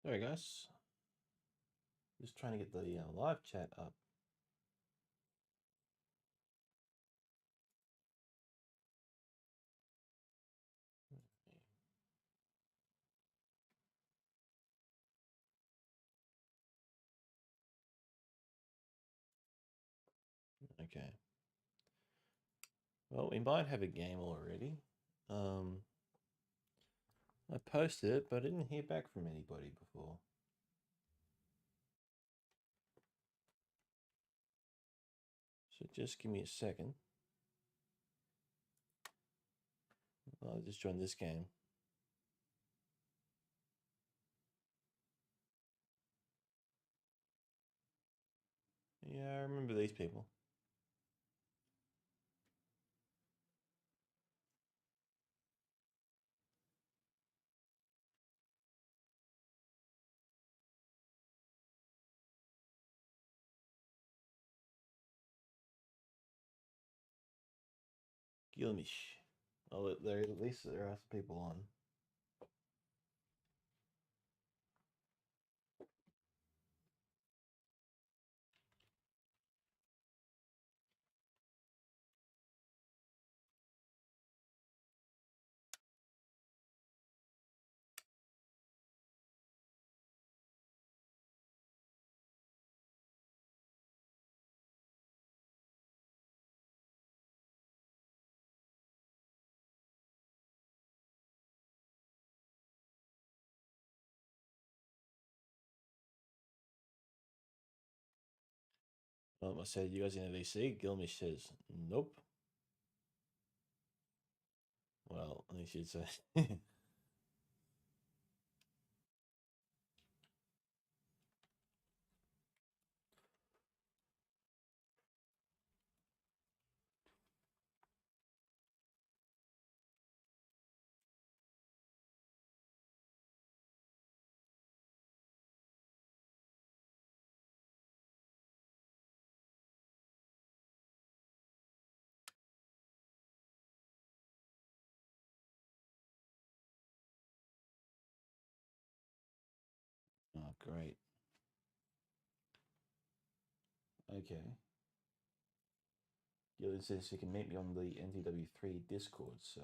Sorry, guys. Just trying to get the live chat up. Okay. Well, we might have a game already. I posted it, but I didn't hear back from anybody before. So just give me a second. I'll just join this game. Yeah, I remember these people. Gilmish. Oh, at least there are some people on. I said, you guys in the VC? Gilmish says, nope. Well, he should say. Oh, great. Okay. Gillian says you can meet me on the NTW3 Discord, so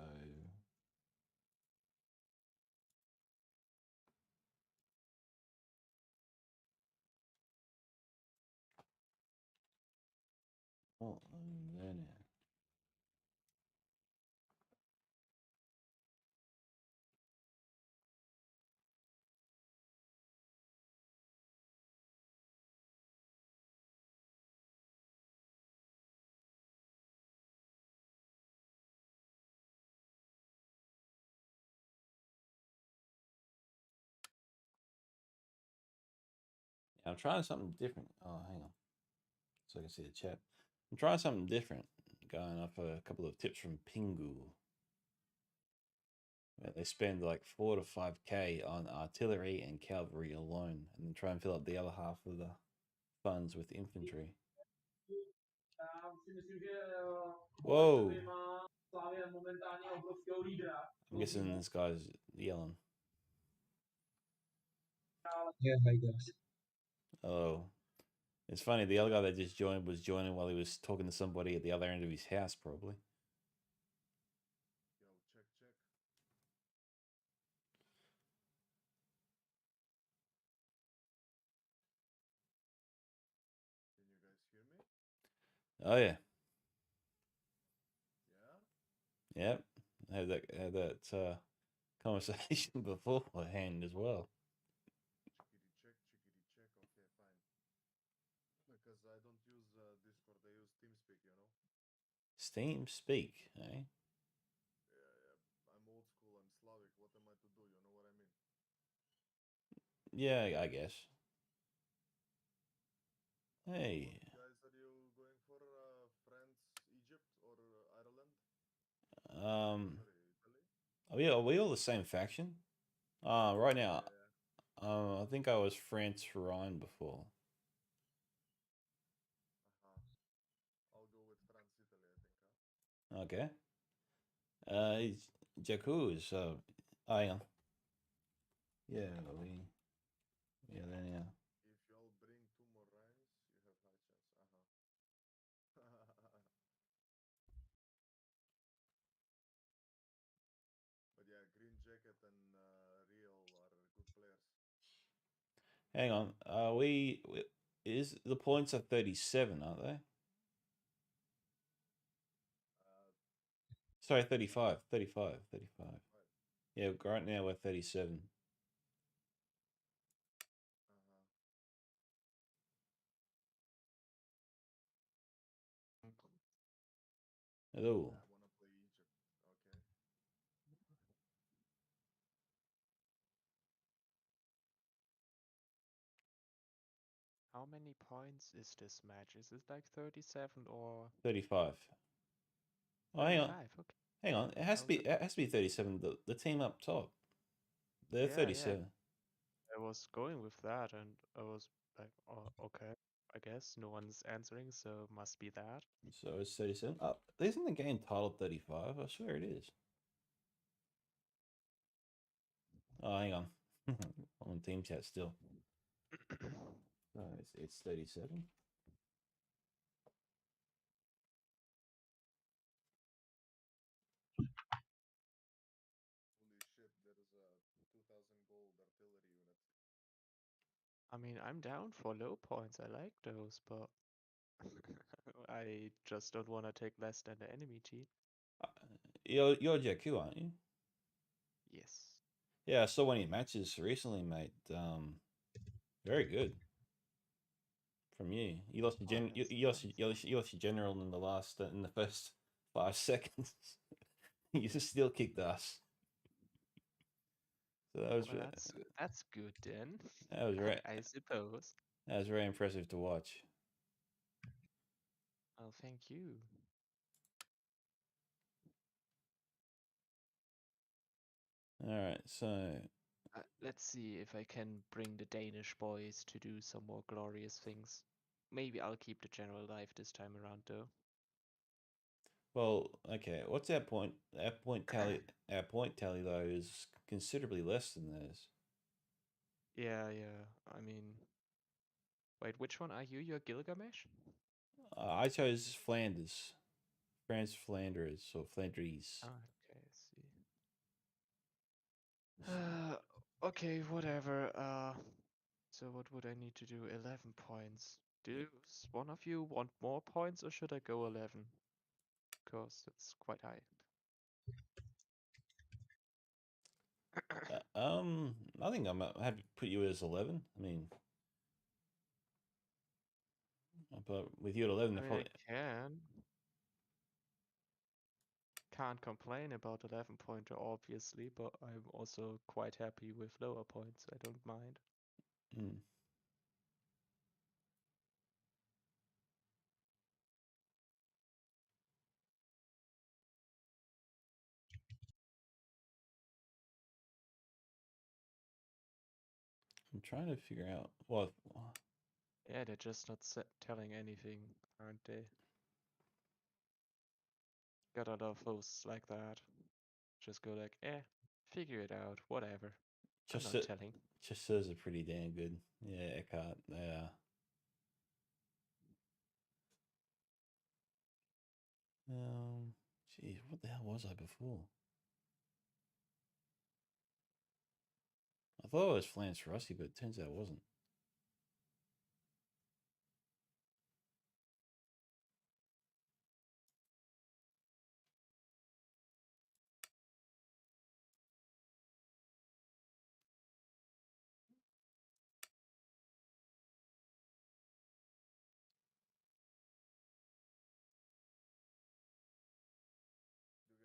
oh, I'm there now. Yeah, I'm trying something different. Oh, hang on, so I can see the chat. I'm trying something different. Going off a couple of tips from Pingu. Where they spend like 4 to 5K on artillery and cavalry alone, and then try and fill up the other half of the funds with infantry. Whoa! I'm guessing this guy's yelling. Yeah, I guess. Oh, it's funny. The other guy that just joined was joining while he was talking to somebody at the other end of his house, probably. Yo, check, check. Can you guys hear me? Oh yeah, Yeah? yep. Had that conversation beforehand as well. Chickity check, chickity check. Okay, fine. Because I don't use Discord, I use TeamSpeak, you know? Steam Speak, eh? Yeah, yeah. I'm old school, I'm Slavic. What am I to do? You know what I mean? Yeah, I guess. Hey, What, guys, are you going for France, Egypt, or Ireland? um, Sorry, Italy? are we all the same faction? Right Yeah, now, yeah, yeah. I think I was France Rhine before. Uh-huh. I'll go with France, Italy, I think, huh? Okay. It's Jakku is, I am. Yeah, we. Yeah, then yeah. If y'all bring 2 more Ryans, you have high chance. But yeah, Green Jacket and Real are good players. Hang on. Is the points are 37, aren't they? Uh, Sorry, 35. 35. 35. right. Yeah, right now we're 37. Oh. I wanna play Egypt. Okay. How many points is this match? Is it like 37 or 35. Oh, hang on. 35? Okay. Hang on. It has to How's be it? it has to be 37. The team up top. They're Yeah, 37. I was going with that and I was like, oh, okay. I guess no one's answering, so must be that. So it's 37. Oh, isn't the game titled 35? I swear it is. Oh, hang on. I'm on team chat still. No, it's 37. Holy shit, there is a 2000 gold artillery unit. I mean, I'm down for low points. I like those, but I just don't want to take less than the enemy team. You're Jakku, aren't you? Yes. Yeah, I saw one of your matches recently, mate. Very good from you. You lost your Oh, you, that's you lost, nice. you lost your general in the first 5 seconds. You just still kicked us. So Well, that's good then. that was right. I suppose. That was very impressive to watch. Oh, thank you. All right, so Let's see if I can bring the Danish boys to do some more glorious things. Maybe I'll keep the general alive this time around, though. well, okay. What's our point? Our point tally. Our point tally though is considerably less than theirs. Yeah. I mean, wait, which one are you? You're Gilgamesh? I chose Flanders, France Flanders or Flandres. Ah, okay, I see. Okay, whatever. So what would I need to do? 11 points. Does one of you want more points, or should I go 11? Because it's quite high. I think I'm happy to put you as 11. I mean, but with you at 11, I mean, I probably. can't complain about 11 pointer, obviously, but I'm also quite happy with lower points. I don't mind. Mm. I'm trying to figure out what. Yeah, they're just not telling anything, aren't they? Got a lot of hosts like that. Just go like, figure it out, whatever. I'm Just not telling. just says are pretty damn good. Yeah, Eckhart. Yeah. Geez, what the hell was I before? I thought I was Flance Rossi, but it turns out it wasn't.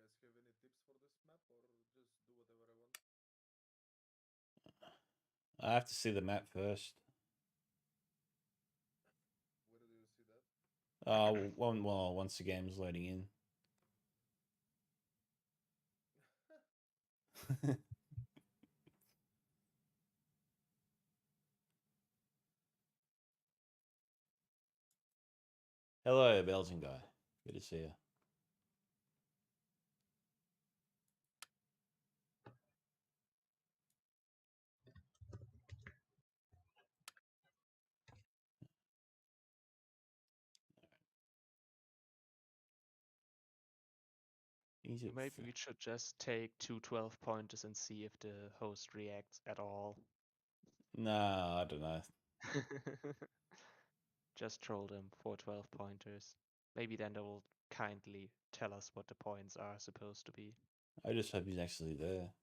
Do you guys have any tips for this map or just do whatever I want? I have to see the map first. Where do you see that? Once the game's loading in. Hello, Belgian guy. Good to see you. He's at Maybe we should just take 2 12-pointers and see if the host reacts at all. Nah, I don't know. Just troll them for 12-pointers. Maybe then they will kindly tell us what the points are supposed to be. I just hope he's actually there.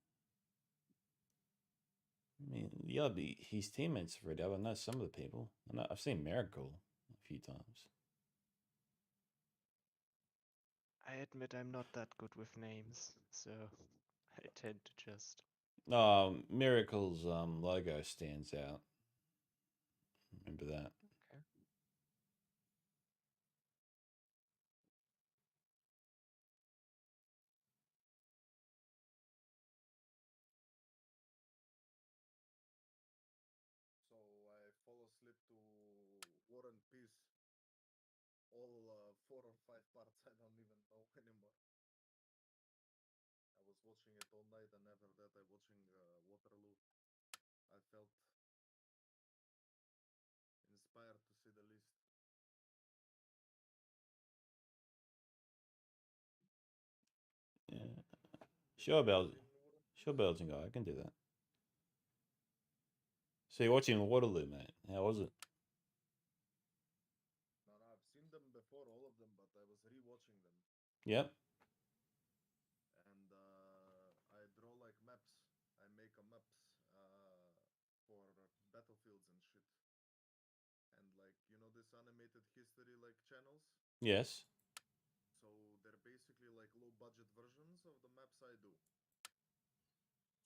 I mean, his teammates have read out. I know some of the people. I've seen Miracle a few times. I admit I'm not that good with names, so I tend to just... Miracle's logo stands out. Remember that. Okay. So I fall asleep to War and Peace. All 4 or 5 parts I don't even know anymore. I was watching it all night, and after that I watching Waterloo. I felt inspired to see the list. Yeah. Sure, Seen War and Peace? Sure, Belgian guy. I can do that. So you're watching Waterloo, mate. How was it? No, I've seen them before, all of them, but I was rewatching them. Yep. And I draw like maps. I make a maps for battlefields and shit. And like, you know, this animated history like channels? Yes. So they're basically like low budget versions of the maps I do.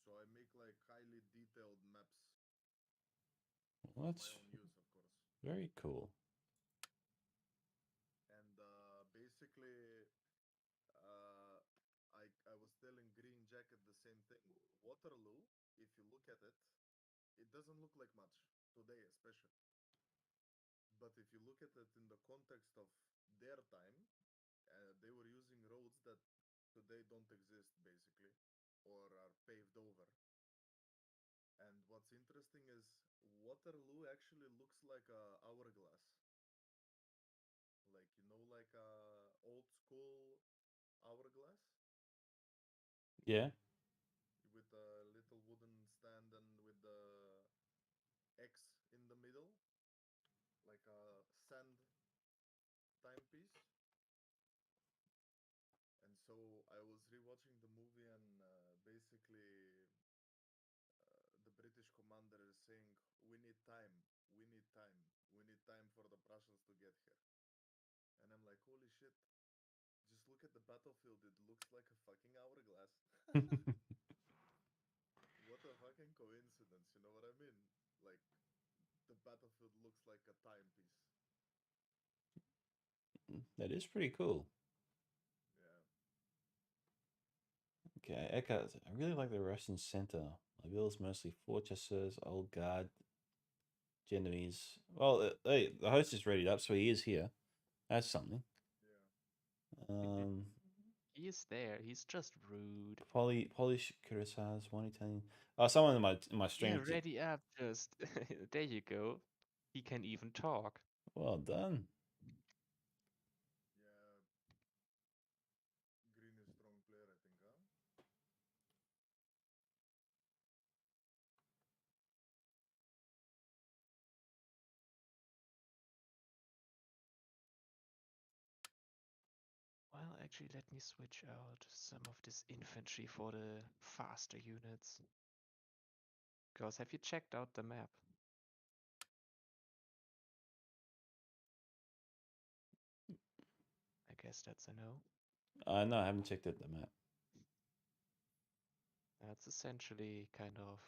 So I make like highly detailed maps Well, for my that's own use, of course. very cool. And basically, I was telling Green Jacket the same thing. Waterloo, if you look at it, it doesn't look like much today, especially. But if you look at it in the context of their time, they were using roads that today don't exist, basically, or are paved over. And what's interesting is Waterloo actually looks like a hourglass. Like, you know, like a old school hourglass Yeah. with a little wooden stand and with the X in the middle, like a sand timepiece. And so I was rewatching the movie, and basically the British commander is saying, "We need time, we need time, we need time for the Prussians to get here." And I'm like, holy shit, just look at the battlefield, it looks like a fucking hourglass. What a fucking coincidence, you know what I mean? Like, the battlefield looks like a timepiece. That is pretty cool. Yeah. Okay, Echo. I really like the Russian center. My build is mostly fortresses, old guard, Genoese. Well, hey, the host is ready up, so he is here. That's something. Yeah. He is there. He's just rude. Polish cuirassiers, one Italian. Someone in my stream. Yeah, ready up. Just there you go. He can even talk. Well done. Yeah. Green is strong player, I think, huh? Well, actually, let me switch out some of this infantry for the faster units. Because have you checked out the map? I guess that's a no. No, I haven't checked out the map. That's essentially kind of,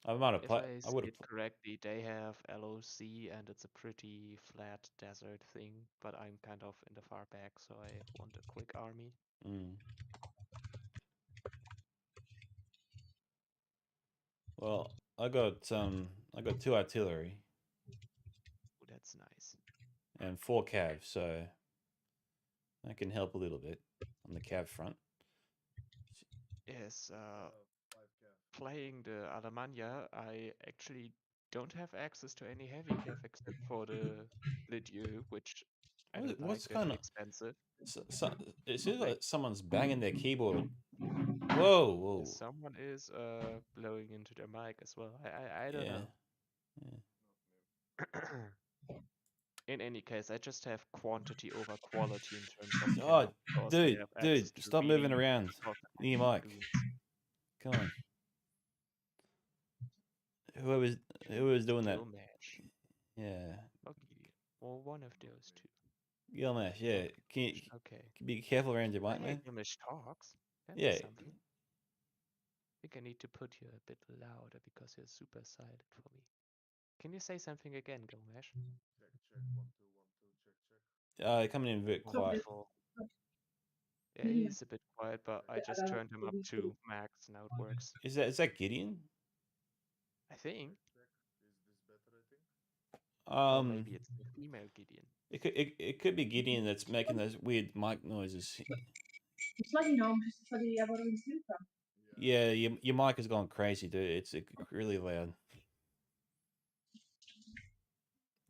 I might have if played. I I see would have. it correctly, they have LOC and it's a pretty flat desert thing, but I'm kind of in the far back, so I want a quick army. Well, I got 2 artillery Oh, that's nice. and 4 cav, so that can help a little bit on the cav front. Yes, 5 cav. playing the Alemannia, I actually don't have access to any heavy cav except for the Lidieu, which I don't What's like. They're going too on? expensive. It seems Like like someone's banging their keyboard. Whoa, whoa. someone is blowing into their mic as well. I don't Yeah. know. In any case, I just have quantity over quality in terms of Oh, camp because I dude, have access to stop moving really around. Near your mic. goons. Come on. Whoever's doing that. Gilmash. Yeah. Okay. Well, one of those two. Gilmash, yeah. Can you Okay. be careful around your Oh, mic, hey, man? Gilmash talks. That's Yeah. something. I think I need to put you a bit louder because you're super silent for me. Can you say something again, Gilmash? Check, check, 1 2 1 2, check, check. Coming in very quiet. Wonderful. Yeah, he's a bit quiet, but I just turned him up to max. Now it works. Is that Gideon? I think. Check. Is this better, I think? Or maybe it's the female Gideon. It could be Gideon that's making those weird mic noises. Yeah, your mic has gone crazy, dude. It's really loud.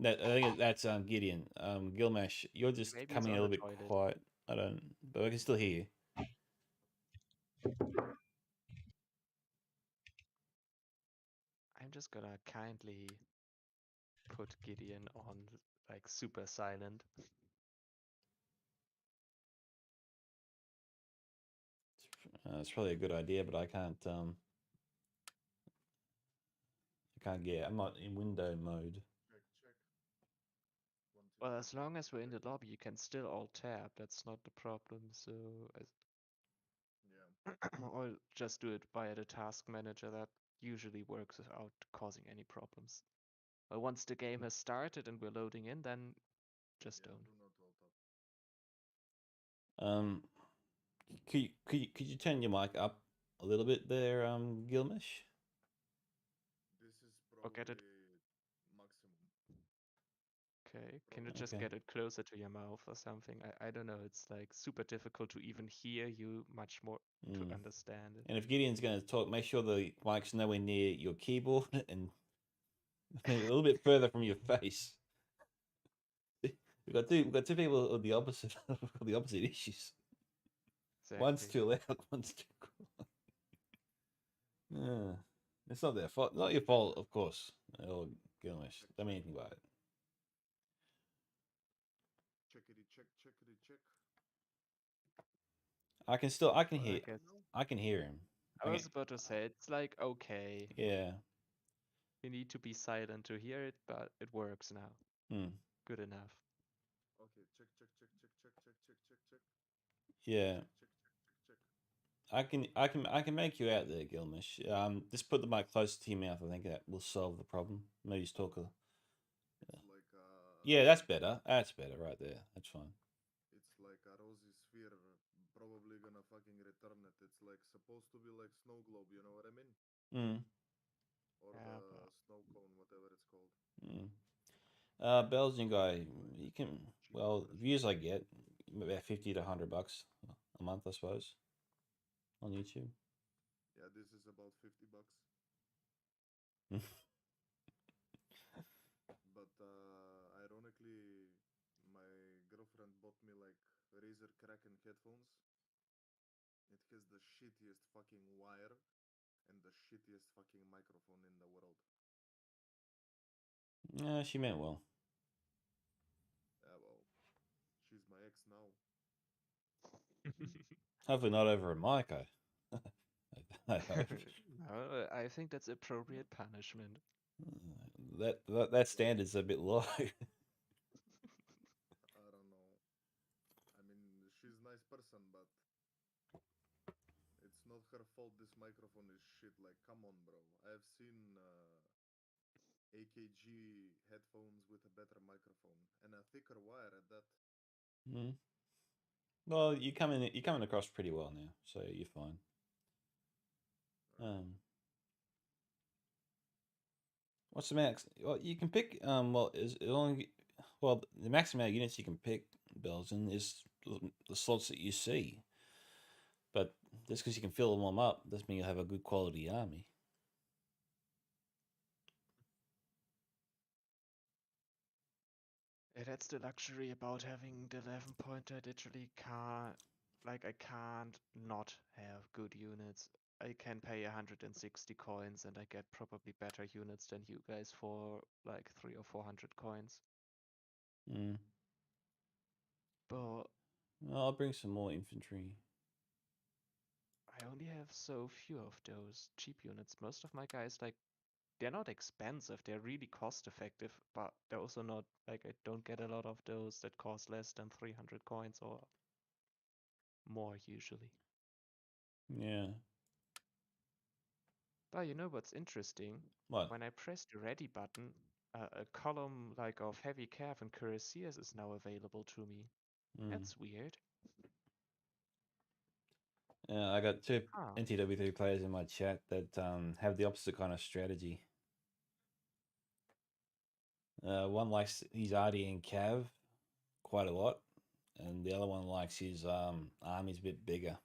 I think that's Gideon. Gilmash, you're just Maybe he's coming a on little the bit toilet. quiet. I don't, but I can still hear you. I'm just gonna kindly put Gideon on like super silent. It's probably a good idea, but I can't. I can't get. I'm not in window mode. Check, check. 1 2. Well, as long as we're in the lobby, you can still alt tab. That's not the problem. So, Yeah. or just do it via the task manager. That usually works without causing any problems. But once the game has started and we're loading in, then just Yeah, don't. do not alt up. Could you turn your mic up a little bit there, Gilmish? This is Or get probably it. maximum. Okay. Can you Probably. just Okay. get it closer to your mouth or something? I don't know. It's like super difficult to even hear you, much more to understand it. And if Gideon's going to talk, make sure the mic's nowhere near your keyboard and maybe a little bit further from your face. We've got two people with the opposite the opposite issues. One's Exactly. too loud, one's too quiet. Yeah. It's not their fault. Not your fault, of course. Oh, Gilmish. Don't mean anything by it. Checkity check, checkity check. I can Well, I hear guess I can hear him. I was about to say it's like okay. Yeah. You need to be silent to hear it, but it works now. Good enough. Okay, check, check, check, check, check, check, check, check, check. Yeah. Check, check, check, check, check. I can make you out there, Gilmish. Just put the mic closer to your mouth. I think that will solve the problem. Maybe just talk. It's like Yeah, that's better. That's better right there. That's fine. it's like a rosy sphere. Probably gonna fucking return it. It's like supposed to be like snow globe. You know what I mean? Or Yeah, the but snow cone, whatever it's called. Belgian guy, you can Cheap well impression. views I get about $50 to $100 a month, I suppose, on YouTube. Yeah, this is about $50. But ironically, my girlfriend bought me like Razer Kraken headphones. It has the shittiest fucking wire and the shittiest fucking microphone in the world. Yeah, she meant well. Yeah, well, she's my ex now. Hopefully not over a mic. I hope. no, I think that's appropriate punishment. That standard's a bit low. I don't know. I mean, she's a nice person, but it's not her fault this microphone is shit. Like, come on, bro. I've seen AKG headphones with a better microphone and a thicker wire at that. Mm. Well, you're coming across pretty well now, so you're fine. What's the max? Well, you can pick. Well, is it only? Well, the max amount of units you can pick, Belgian, is the slots that you see. But just because you can fill them up doesn't mean you have a good quality army. That's the luxury about having the 11 pointer. I literally can't, like, I can't not have good units. I can pay 160 coins and I get probably better units than you guys for like 300 or 400 coins. Mm. But Well, I'll bring some more infantry. I only have so few of those cheap units. Most of my guys, like, they're not expensive. They're really cost effective, but they're also not, like, I don't get a lot of those that cost less than 300 coins or more usually. Yeah. But you know what's interesting? What? When I press the ready button, a column like of heavy cav and cuirassiers is now available to me. Mm. That's weird. I got two Huh. NTW3 players in my chat that have the opposite kind of strategy. One likes his RD and Cav quite a lot, and the other one likes his army's a bit bigger.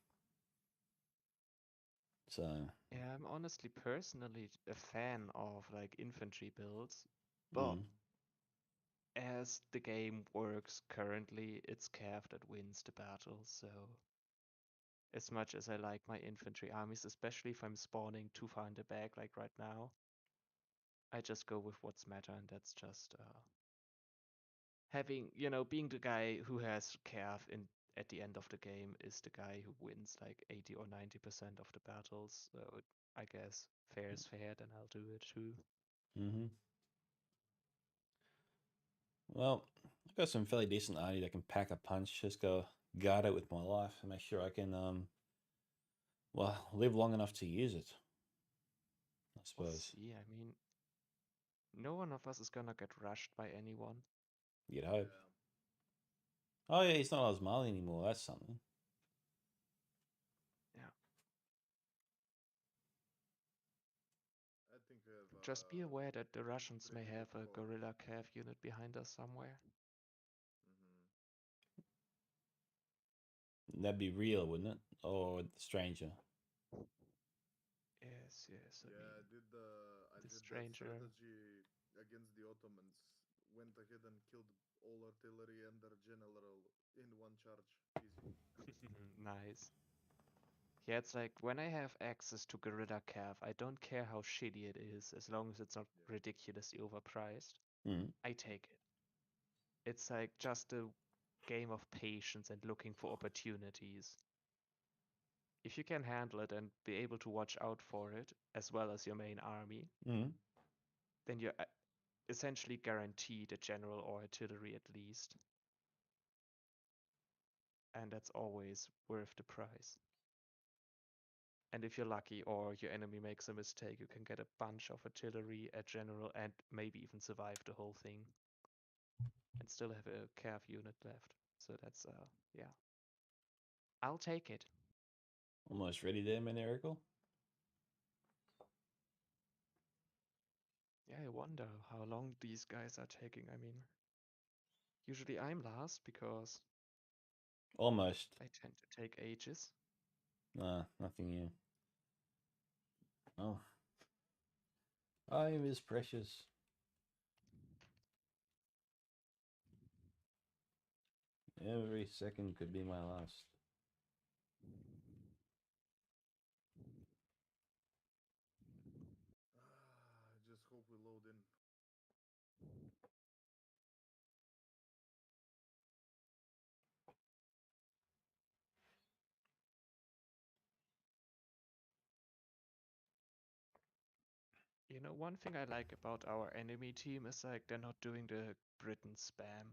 So Yeah, I'm honestly personally a fan of like infantry builds, but as the game works currently, it's cav that wins the battle, so as much as I like my infantry armies, especially if I'm spawning too far in the back like right now, I just go with what's meta, and that's just having, being the guy who has cav in at the end of the game is the guy who wins like 80 or 90% of the battles. So I guess fair is fair, then I'll do it too. Mm-hmm. Well, I've got some fairly decent army that can pack a punch. Just go guard it with my life and make sure I can live long enough to use it. I We'll suppose. see. I mean, no one of us is gonna get rushed by anyone. You'd hope. Yeah. Oh yeah, he's not Osmali anymore. That's something. Yeah. I think we have Just be aware that the Russians may pretty have good a core. guerrilla cav unit behind us somewhere. That'd be real, wouldn't it? Or the stranger. Yes, yes. I Yeah, mean, I the did that stranger. strategy against the Ottomans. Went ahead and killed all artillery and their general in one charge. Easy. Nice. Yeah, it's like when I have access to Guerrilla Cav, I don't care how shitty it is, as long as it's not Yeah. ridiculously overpriced. Mm. I take it. It's like just a game of patience and looking for opportunities. If you can handle it and be able to watch out for it, as well as your main army, Mm. then you're essentially guaranteed a general or artillery at least. And that's always worth the price. And if you're lucky or your enemy makes a mistake, you can get a bunch of artillery, a general, and maybe even survive the whole thing. And still have a cav unit left. So that's, yeah. I'll take it. Almost ready there, Manerical. Yeah, I wonder how long these guys are taking. I mean, usually I'm last because Almost. I tend to take ages. Nah, nothing new. Oh. Time is precious. Every second could be my last. I just hope we load in. You know, one thing I like about our enemy team is like they're not doing the Britain spam.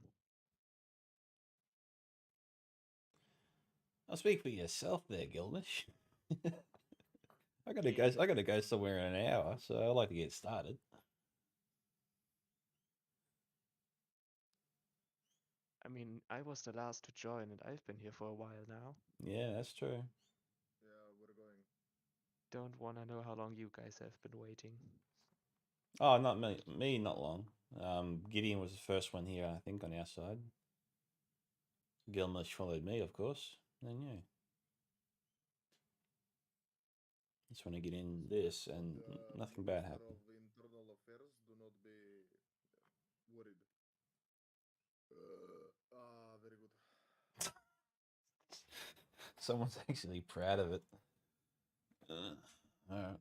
I'll speak for yourself there, Gilmish. I gotta go. Yeah. I gotta go somewhere in an hour, so I like to get started. I mean, I was the last to join and I've been here for a while now. Yeah, that's true. Yeah, we're going. Don't wanna know how long you guys have been waiting. Oh, not me. Me, not long. Gideon was the first one here, I think, on our side. Gilmish followed me, of course. And yeah, just want to get in this, and The nothing bad Minister happened. of Internal Affairs, do not be worried. Very good. Someone's actually proud of it. Alright.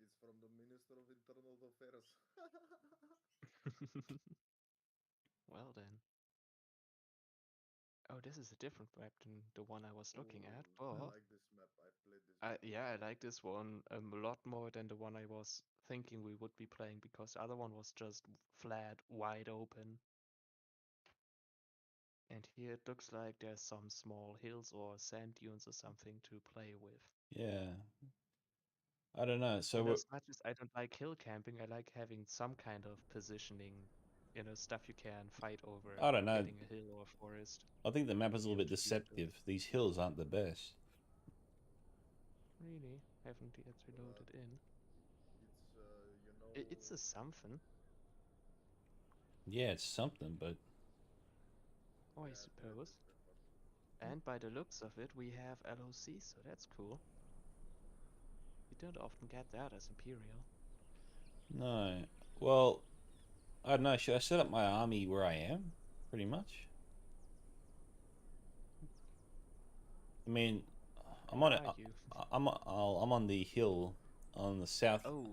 It's from the Minister of Internal Affairs. Well then. Oh, this is a different map than the one I was looking at, Ooh, I but like this map. I played this map. yeah, I like this one a lot more than the one I was thinking we would be playing, because the other one was just flat, wide open. And here it looks like there's some small hills or sand dunes or something to play with. Yeah. I don't know. So And we're, as much as I don't like hill camping, I like having some kind of positioning, stuff you can fight over, I don't know. getting a hill or a forest. I think the map is a little bit Huge view to it. deceptive. These hills aren't the best. Really? Haven't yet reloaded in. It's, It's a something. Yeah, it's something, but Oh, I yeah, I played suppose. this before. And by the looks of it, we have LOC, so that's cool. You don't often get that as Imperial. no. Well, I don't know. Should I set up my army where I am? Pretty much. I mean, I'm on Where it. are you? I'm on the hill on the south. Oh,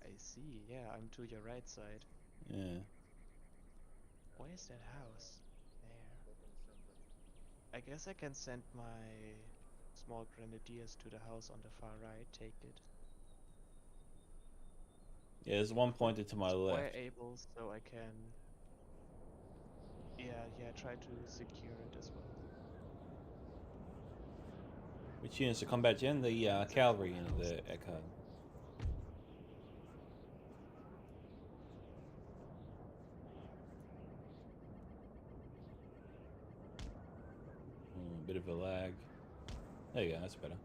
I see. Yeah, I'm to your right side. Yeah. Where's that house? There. Bottom center. I guess I can send my small grenadiers to the house on the far right, take it. Yeah, there's one pointed to my Square left. able, so I can... Yeah, try to secure it as well. Which units of combat gen? The It's a cool cavalry and house. the Echo. Bit of a lag. There you go. That's better.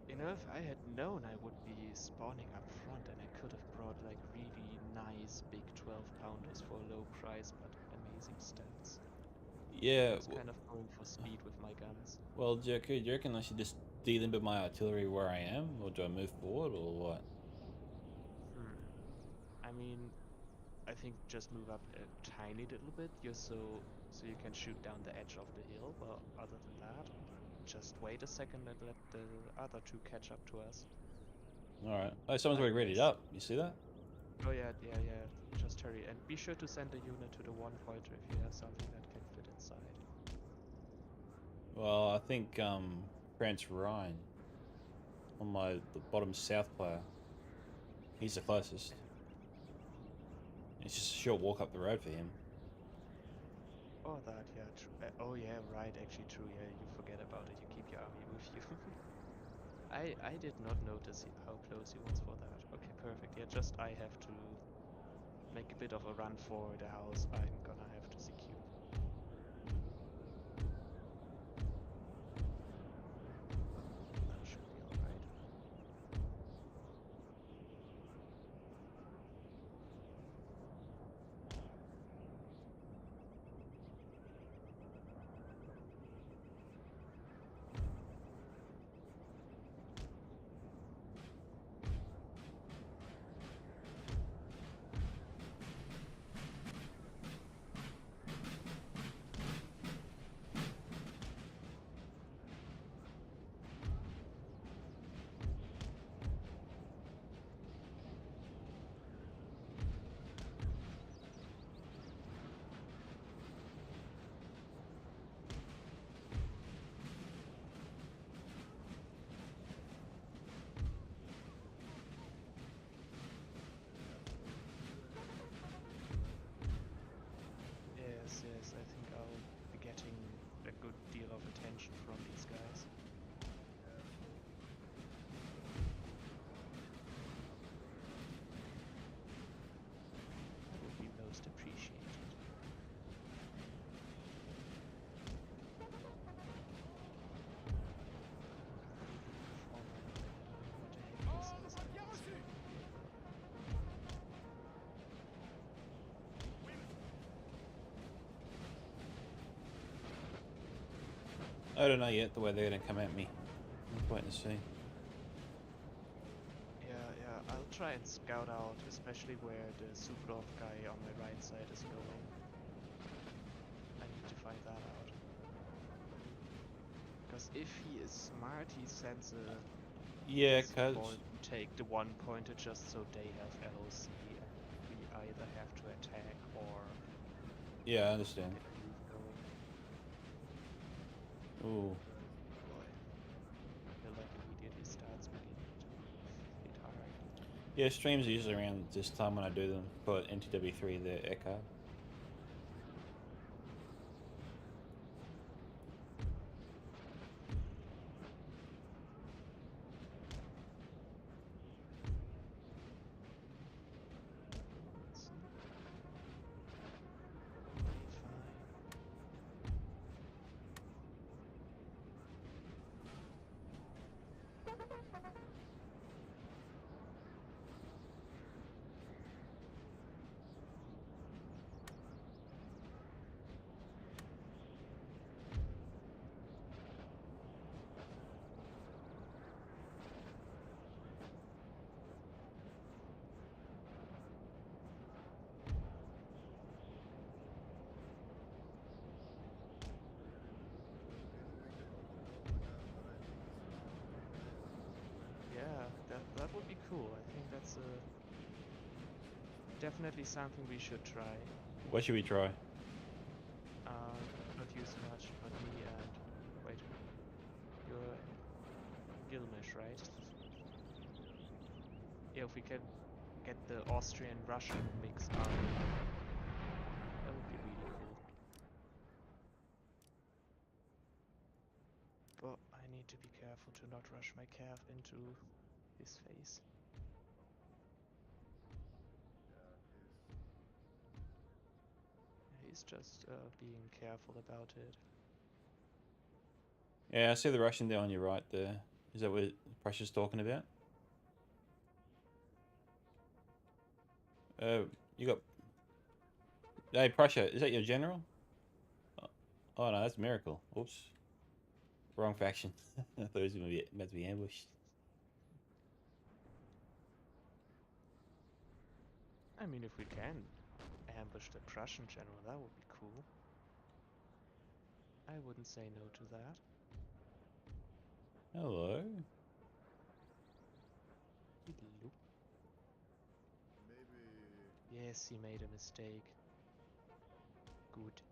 If I had known I would be spawning up front, and I could have brought like really nice big 12 pounders for a low price but amazing stats. I Yeah. was kind of going for speed with my guns. Well, Jericho, do you reckon I should just delimit my artillery where I am, or do I move forward, or what? I mean, I think just move up a tiny little bit, just so you can shoot down the edge of the hill, but other than that, just wait a second and let the other two catch up to us. All right. Oh, someone's I already readied guess. up. You see that? Oh yeah, just hurry. And be sure to send a unit to the one pointer if you have something that can fit inside. Well, I think France Rhine on the bottom south player. He's the closest. It's just a short walk up the road for him. Oh, that, yeah, true. Oh yeah, right, actually true. Yeah, you forget about it. You keep your army with you. I did not notice how close he was for that. Okay, perfect. Yeah, just I have to make a bit of a run for the house I'm gonna have to secure. That should be alright. Yes, I think I'll be getting a good deal of attention from these guys. That would be most appreciated. I don't know yet the way they're going to come at me. I'm waiting to see. Yeah, I'll try and scout out, especially where the Suprov guy on my right side is going. I need to find that out. Because if he is smart, he sends a Yeah, support cause to take the 1-pointer just so they have LOC, and we either have to attack or yeah, I understand. get a move going. Ooh, Boy, it like immediately starts beginning to hit hard. yeah, streams are usually around this time when I do them for NTW3, the Echo. Let's see. Okay, fine. Yeah, that would be cool. I think that's definitely something we should try. What should we try? Not you so much, but me and wait, you're Gilmish, right? Yeah, if we can get the Austrian-Russian mix army, that would be really cool. But I need to be careful to not rush my calf into his face. Yeah, He's just being careful about it. Yeah, I see the Russian there on your right there. Is that what Prussia's talking about? You got... Hey, Prussia, is that your general? Oh no, that's Miracle. Oops. Wrong faction. I thought it was about to be ambushed. I mean, if we can ambush the Prussian general, that would be cool. I wouldn't say no to that. Hello. Hello. maybe Yes, he made a mistake. Good.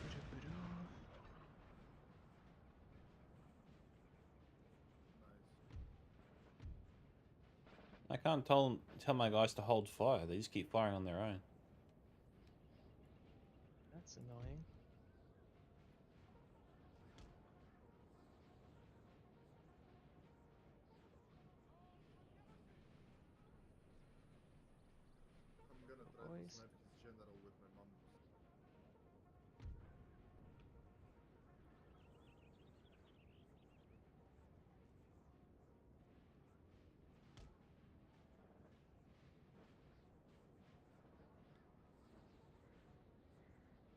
nice. I can't tell my guys to hold fire. They just keep firing on their own. That's annoying. I'm gonna try to Boys. snipe his general with my mongoose.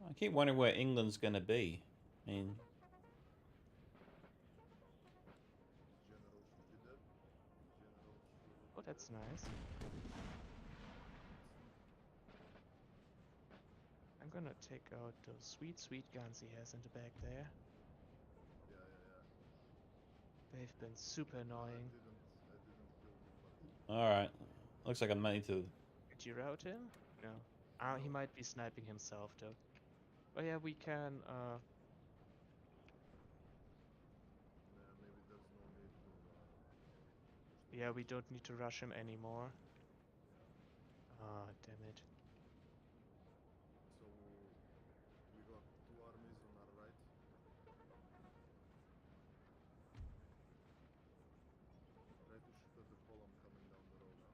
I keep wondering where England's going to be. I mean, General should be dead. General should Oh, be that's dead. nice. I'm gonna take out those sweet, sweet guns he has in the back there. Yeah. They've been super I annoying. didn't kill him, but alright. Looks like I'm meant to... Did you rout him? No. He No. might be sniping himself though. Oh yeah, we can yeah, maybe there's no need to push the yeah, we Prussians. don't need to rush him anymore. Yeah. Ah, damn it. So we got two armies on our right. Try to shoot at the column coming down the road, huh?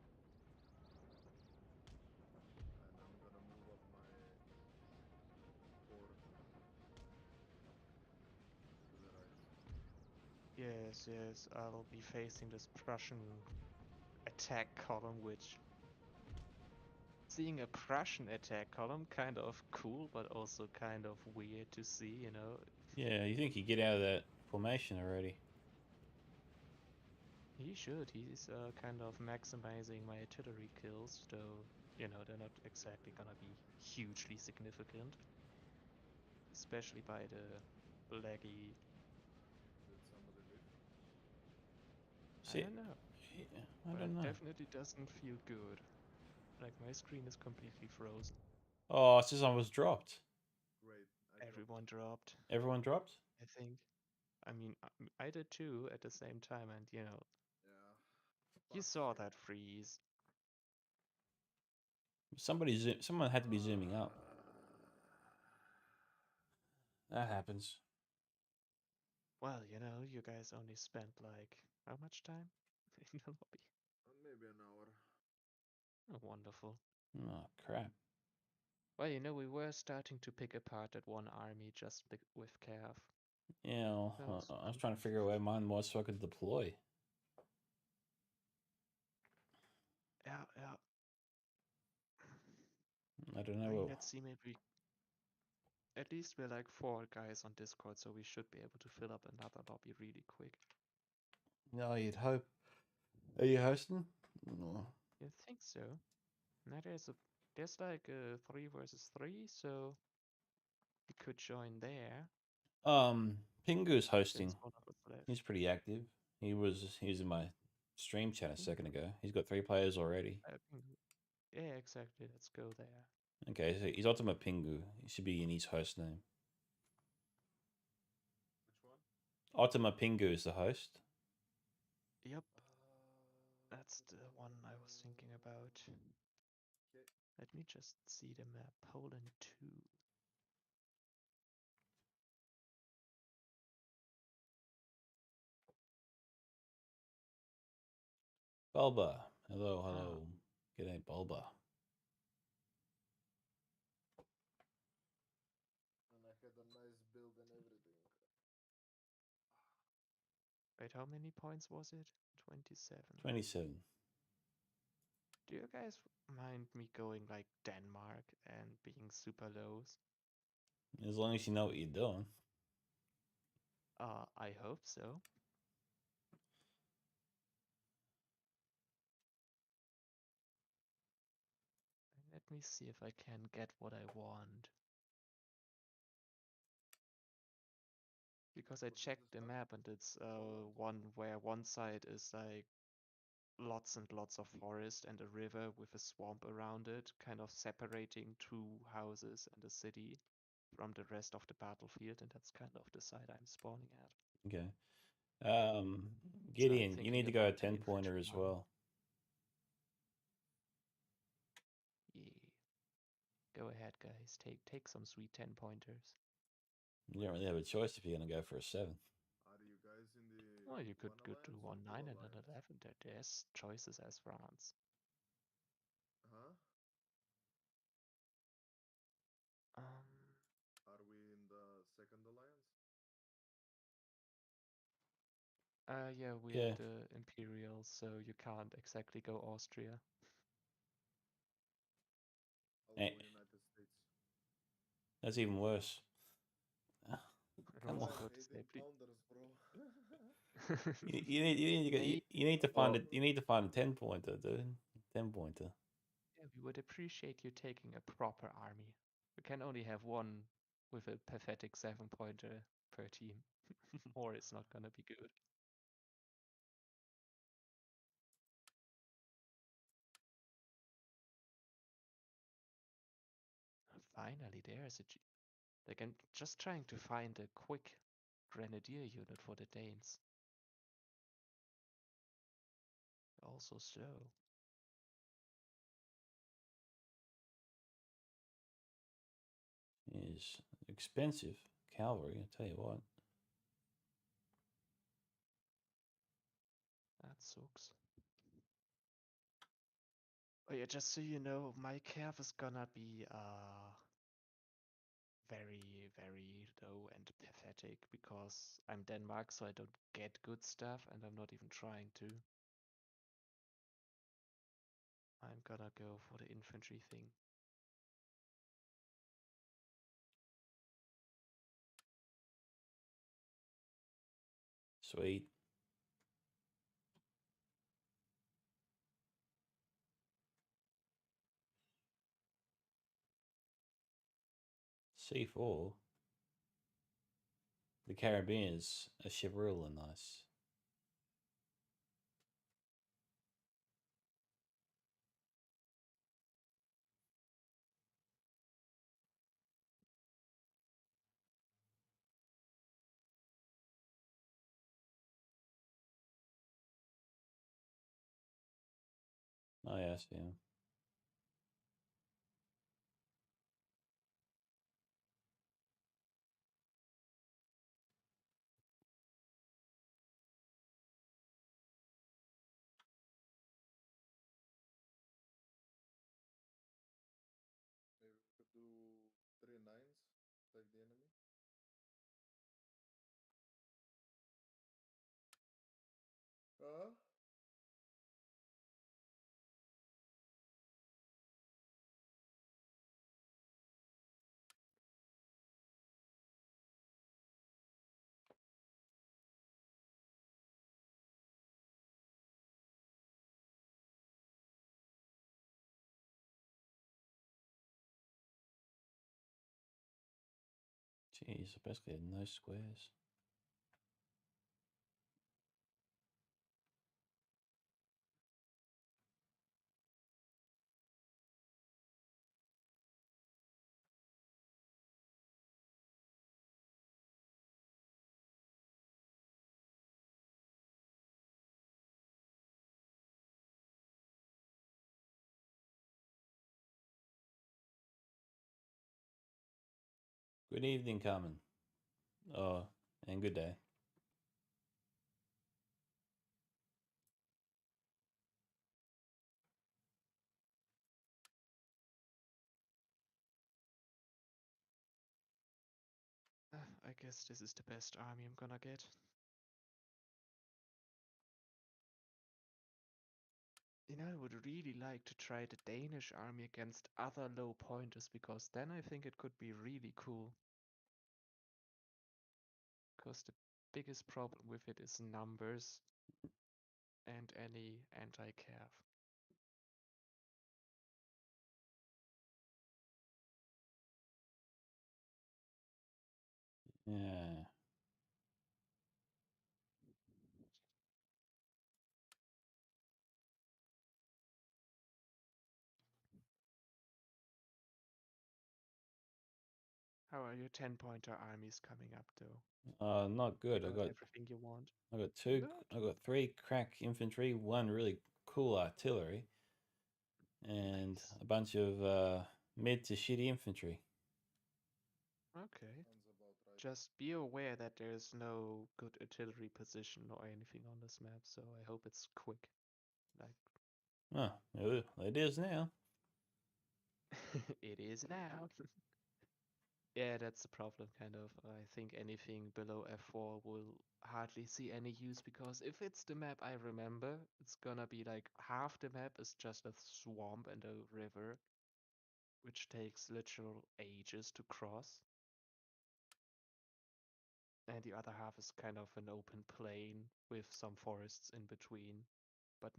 Yes, yes, I'll be facing this Prussian attack column, which seeing a Prussian attack column kind of cool, but also kind of weird to see, you know. Yeah, you think you get out of that formation already? He should. He's kind of maximizing my artillery kills, though, you know, they're not exactly gonna be hugely significant, especially by the laggy. Did somebody leave? I See, don't know, yeah, I but don't it know. definitely doesn't feel good. Like my screen is completely frozen. Oh, it says I was dropped. Great. I dropped. Everyone dropped, Everyone dropped? I think. I mean, I did too at the same time, and you know, Yeah. you Fuck saw shit. that freeze. Someone had to be zooming up. That happens. Well, you know, you guys only spent like how much time in the lobby? Maybe an hour. Oh, wonderful. Oh, crap. Well, you know, we were starting to pick apart that one army just with Cav. Yeah, well, That was I was fun. trying to figure out where mine was so I could deploy. Yeah, yeah. I don't I know. mean, let's see, maybe at least we're like 4 guys on Discord, so we should be able to fill up another lobby really quick. No, you'd hope. Are you hosting? No. You think so? Now there's like a 3 versus 3, so you could join there Pingu's hosting. since one of us left. He's pretty active. He was in my stream chat a second ago. He's got 3 players already. Yeah, exactly. Let's go there. Okay, so he's Ultimate Pingu. He should be in his host name. Which one? Ultima Pingu is the host. Yep, that's the one I was thinking about. Okay. Let me just see the map. Poland 2. Bulba. Hello, hello. G'day, Bulba. And I had a nice build and everything. Wait, how many points was it? 27. 27. Do you guys mind me going like Denmark and being super lows? As long as you know what you're doing. I hope so. Let me see if I can get what I want. Because I What is checked this the map? map and it's one where one side is like lots and lots of forest and a river with a swamp around it, kind of separating 2 houses and a city from the rest of the battlefield, and that's kind of the side I'm spawning at. Okay. So I'm Gideon, you thinking need to go a about the 10 pointer infantry as army. well. Yeah. Go ahead, guys. Take some sweet 10-pointers. You don't really have a choice if you're going to go for a 7. Are you guys in the Well, you could one go to alliance or 1, two 9, and an alliance? 11. There's choices as France. Huh? Um, Are we in the second alliance? yeah, we're Yeah, the Imperials, so you can't exactly go Austria. I'll eh, go United States. that's even worse. Come Was on. Bro, about to say, 18 pounders, bro. You need to find Oh, it. You need to find a 10 pointer, dude. 10 pointer. yeah, we would appreciate you taking a proper army. We can only have one with a pathetic 7-pointer per team. More it's not gonna be good. Finally, there's a like I'm just trying to find a quick grenadier unit for the Danes. Also slow. Is expensive cavalry. I tell you what. That sucks. Oh yeah, just so you know, my calf is gonna be very, very low and pathetic because I'm Denmark, so I don't get good stuff, and I'm not even trying to. I'm gonna go for the infantry thing. Sweet. C4. The Caribbean is a chivalry nice. Oh yeah, I see him. Maybe we could do 3 9s, take the enemy. Uh, Jeez, I basically had no squares. Good evening, Carmen. Oh, and good day. I guess this is the best army I'm gonna get. You know, I would really like to try the Danish army against other low pointers because then I think it could be really cool. Because the biggest problem with it is numbers and any anti-cav. Yeah. How are your 10-pointer armies coming up though? Not good. You got everything you want. I got two. Good. I got 3 crack infantry, 1 really cool artillery, and Nice. a bunch of mid to shitty infantry. Okay. sounds about right. Just be aware that there's no good artillery position or anything on this map, so I hope it's quick. Like Oh, it is now. it is now. Yeah, that's the problem, kind of. I think anything below F4 will hardly see any use because if it's the map I remember, it's gonna be like half the map is just a swamp and a river, which takes literal ages to cross. And the other half is kind of an open plain with some forests in between, but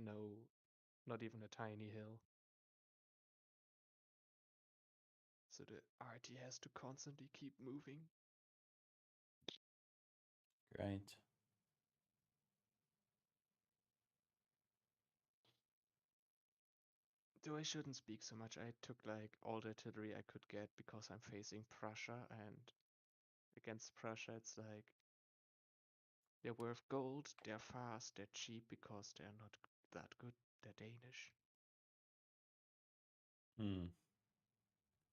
not even a tiny hill. So the RT has to constantly keep moving. Great. Though I shouldn't speak so much, I took like all the artillery I could get because I'm facing Prussia, and against Prussia it's like they're worth gold, they're fast, they're cheap because they're not that good, they're Danish. Hmm.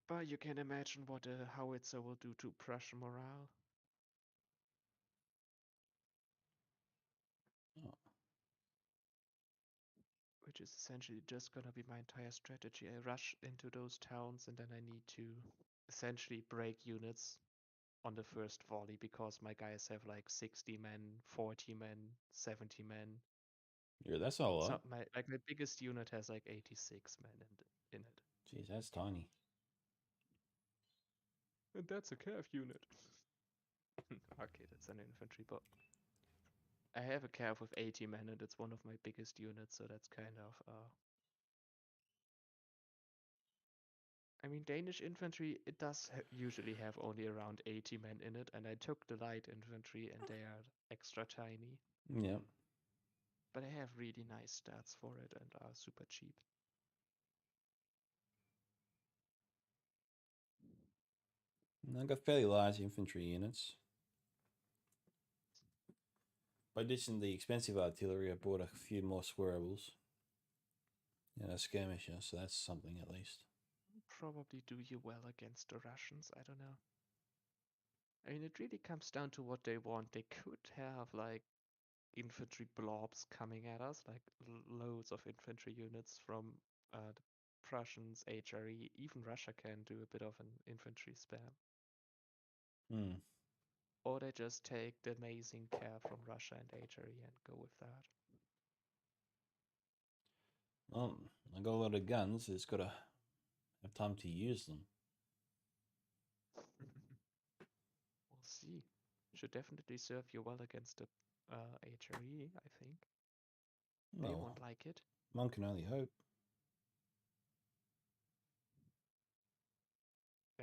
But you can imagine what a howitzer will do to Prussian morale. Oh. Which is essentially just gonna be my entire strategy. I rush into those towns and then I need to essentially break units on the first volley because my guys have like 60 men, 40 men, 70 men. Yeah, that's not a lot. So my biggest unit has like 86 men in it. Jeez, that's tiny. And that's a cav unit. Okay, that's an infantry, but I have a cav with 80 men and it's one of my biggest units, so that's kind of I mean, Danish infantry, it does usually have only around 80 men in it, and I took the light infantry and they are extra tiny. Yeah. But I have really nice stats for it and are super cheap. I got fairly large infantry units. By ditching the expensive artillery, I bought a few more squirables. And a skirmisher, so that's something at least. Probably do you well against the Russians, I don't know. I mean, it really comes down to what they want. They could have like infantry blobs coming at us, like loads of infantry units from the Prussians, HRE. Even Russia can do a bit of an infantry spam. Hmm. Or they just take the amazing care from Russia and HRE and go with that. Well, I got a lot of guns. It's got to have time to use them. We'll see. Should definitely serve you well against the HRE, I think. They Well, won't like it. one can only hope.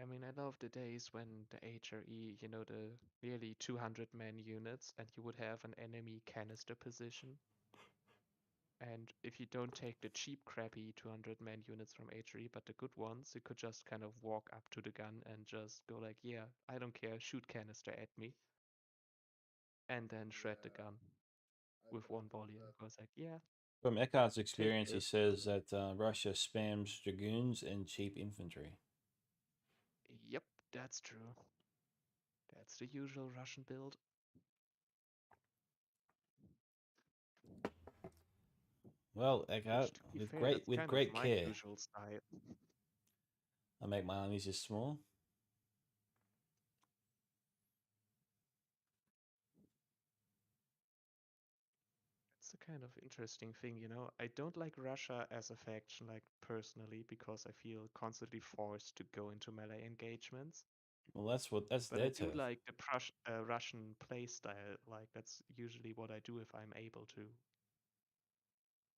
I mean, I love the days when the HRE, you know, the nearly 200 man units, and you would have an enemy canister position. And if you don't take the cheap, crappy 200 man units from HRE, but the good ones, you could just kind of walk up to the gun and just go like, yeah, I don't care, shoot canister at me. And then shred the Yeah, gun I with one tried with volley and that. goes like, yeah, From Eckhart's take experience, he this. says that Russia spams dragoons and cheap infantry. Yep, that's true. That's the usual Russian build. Well, Which, Eckhart, to be with fair, that's kind of great my care, usual style. I make my armies as small. It's a kind of interesting thing, you know. I don't like Russia as a faction, like personally, because I feel constantly forced to go into melee engagements. Well, that's But I their do turf. like the Russian playstyle. Like that's usually what I do if I'm able to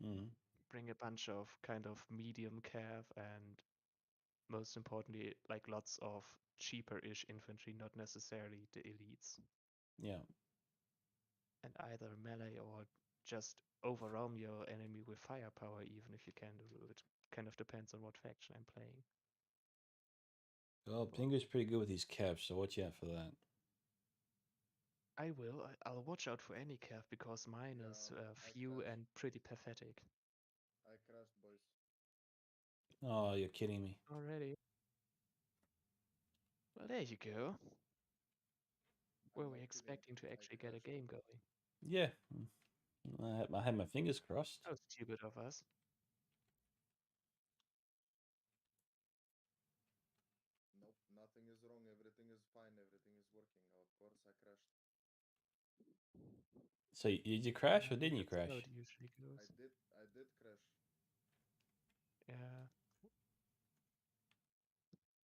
Mm. bring a bunch of kind of medium cav and most importantly, like lots of cheaper-ish infantry, not necessarily the elites. Yeah. And either melee or just overwhelm your enemy with firepower, even if you can do it. Kind of depends on what faction I'm playing. Well, But Pingu's pretty good with his caps, so watch out for that. I will. I'll watch out for any cav because mine is Yeah, I few crashed. and pretty pathetic. I crashed, boys. Oh, you're kidding me. Already. Well, there you go. I'm Were we not kidding. expecting to I actually get a crashed. game going? Yeah. I had my fingers crossed. How stupid of us. Nope, nothing is wrong. Everything is fine. Everything is working. Of course, I crashed. So did you crash or Yeah, didn't you that's how crash? it usually goes. I did crash. Yeah.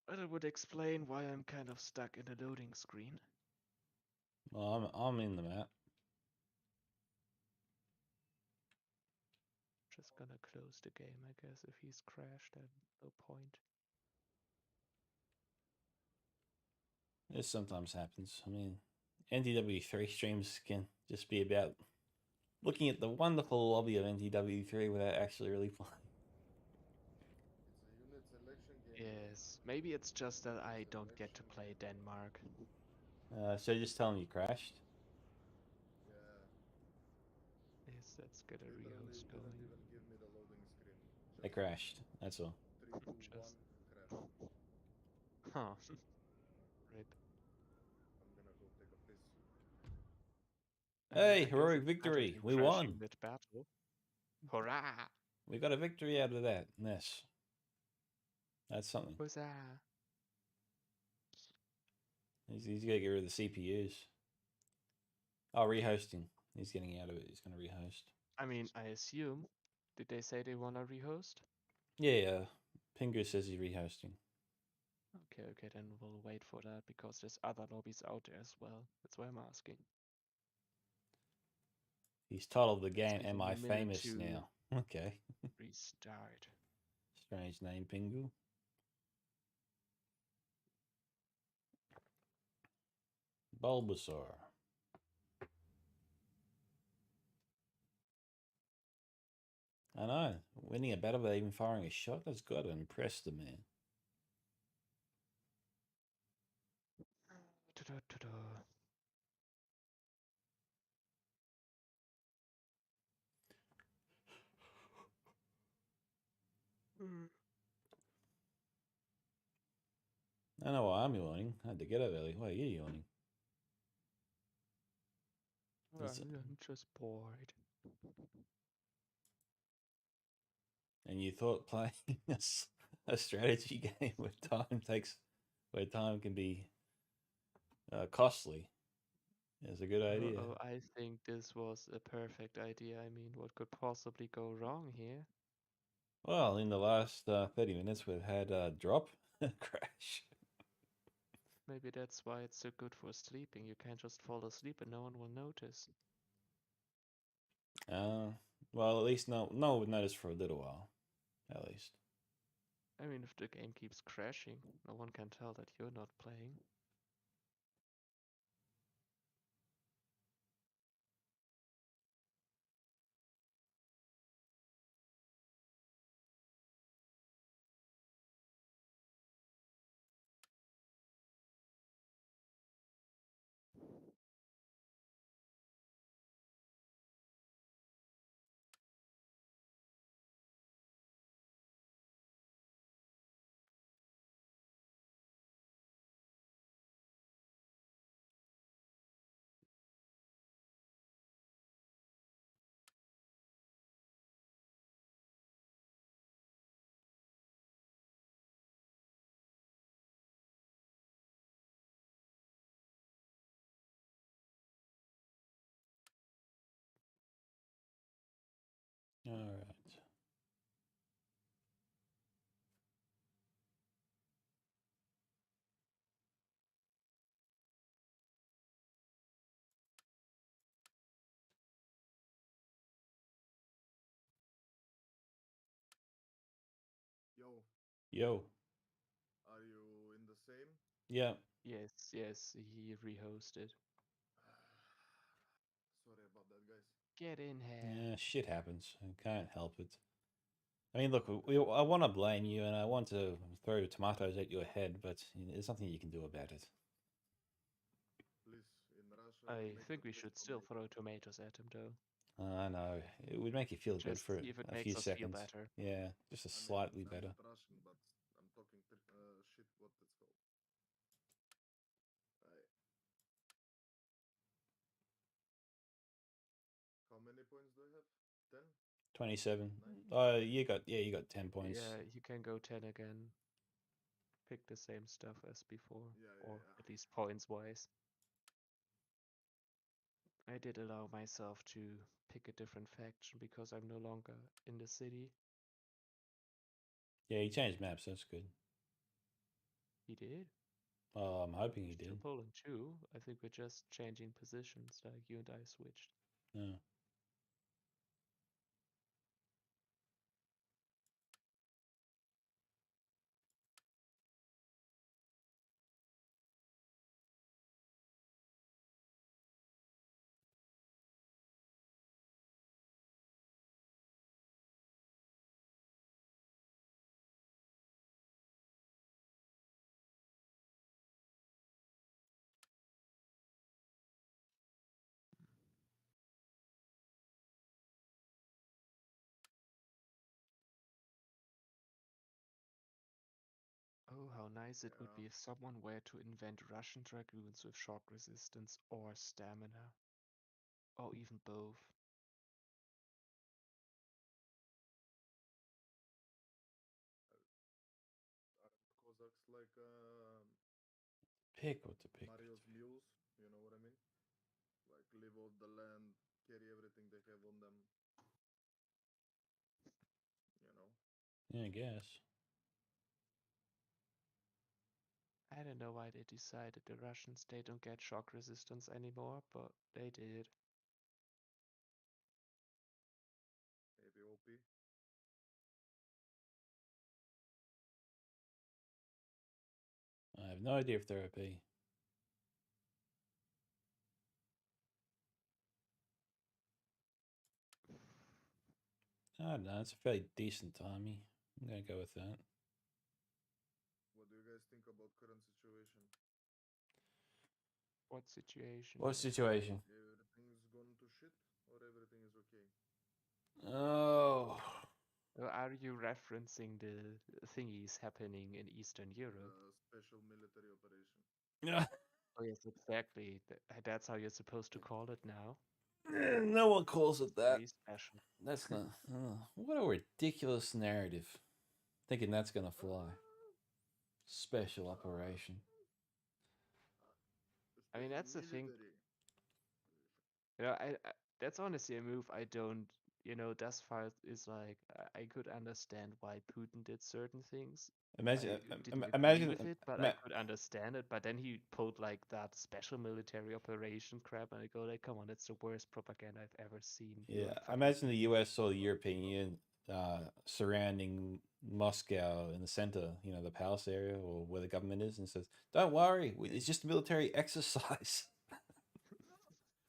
But it would explain why I'm kind of stuck in the loading screen. Well, I'm in the map. Just gonna close the game, I guess. If he's crashed, then no point. This sometimes happens. I mean, NTW3 streams can just be about looking at the wonderful lobby of NTW3 without actually really playing. It's a unit selection game, bro. Yes, maybe it's just that I don't get to Selection play game. Denmark. So just tell him you crashed. Yeah. Yes, that's get a Literally rehost didn't going. even give me the loading screen. I Just crashed. That's all. 3, 2, 1, Just, crash. huh. Rip. I'm gonna go take a piss. I mean, Hey, I guess heroic it's better victory! than We crashing won. mid-battle. Hurrah! We got a victory out of that. Yes, that's something. Huzzah! He's got to get rid of the CPUs. Oh, rehosting. He's getting out of it. He's going to rehost. I mean, I assume. Did they say they wanna rehost? Yeah, Pingu says he's rehosting. Okay, then we'll wait for that because there's other lobbies out there as well. That's why I'm asking. He's titled the Let's game give Am a I minute Famous to now? Okay. restart. Strange name, Pingu. Bulbasaur. I know. Winning a battle without even firing a shot? That's got to impress the man. Ta-da-ta-da. I know why I'm yawning. I had to get up early. Why are you yawning? I'm just bored. And you thought playing a strategy game where time can be costly is a good idea. Oh, I think this was a perfect idea. I mean, what could possibly go wrong here? Well, in the last 30 minutes, we've had a drop crash. Maybe that's why it's so good for sleeping. You can't just fall asleep and no one will notice. Well, at least no one would notice for a little while, at least. I mean, if the game keeps crashing, no one can tell that you're not playing. All right. Yo, Yo. are you in the same? Yeah. Yes, he rehosted. Sorry about that, guys. Get in here. Yeah, shit happens. I can't help it. I mean, look, I want to blame you and I want to throw tomatoes at your head, but there's nothing you can do about it. Please, in Russia, I make think the we place should for still me. throw tomatoes at him, though. I know. It would make you feel good Just for see if it a few makes us feel seconds. better. Yeah, just a I mean, slightly I'm better. not Russian, but I'm talking shit. What it's called? I, how many points do I have? 10? 27. 9? You got 10 points. Yeah, you can go 10 again. Pick the same stuff as before, or Yeah. at least points-wise. I did allow myself to pick a different faction because I'm no longer in the city. Yeah, he changed maps. That's good. He did? Well, I'm hoping he Still did. Poland too. I think we're just changing positions, like you and I switched. Yeah. Oh, how nice it would Yeah. be if someone were to invent Russian dragoons with shock resistance or stamina. Or even both. Aren't Cossacks like Pick what to pick. Mario's mules, you know what I mean? Like live off the land, carry everything they have on them. You know. Yeah, I guess. I don't know why they decided the Russians they don't get shock resistance anymore, but they did. Maybe OP. I have no idea if they're OP. I don't know. It's a fairly decent army. I'm gonna go with that. What do you guys think about current situation? What situation? What situation? Everything's gone to shit, or everything is okay? Oh, Are you referencing the thingies happening in Eastern Europe? Special military operation. yeah. Oh yes, exactly. That's how you're supposed to call it now. No one calls it that. Very special. That's not. What a ridiculous narrative. Thinking that's gonna fly. Special operation. I mean, Special that's the thing. military. I that's honestly a move I don't. Das far is like I could understand why Putin did certain things. Imagine, I didn't agree imagine, with it, but I could understand it. But then he pulled like that special military operation crap, and I go like, come on, that's the worst propaganda I've ever seen. yeah. Fucking Imagine the U.S. or the European Union surrounding Moscow in the center, the palace area or where the government is, and says, "Don't worry, it's just a military exercise.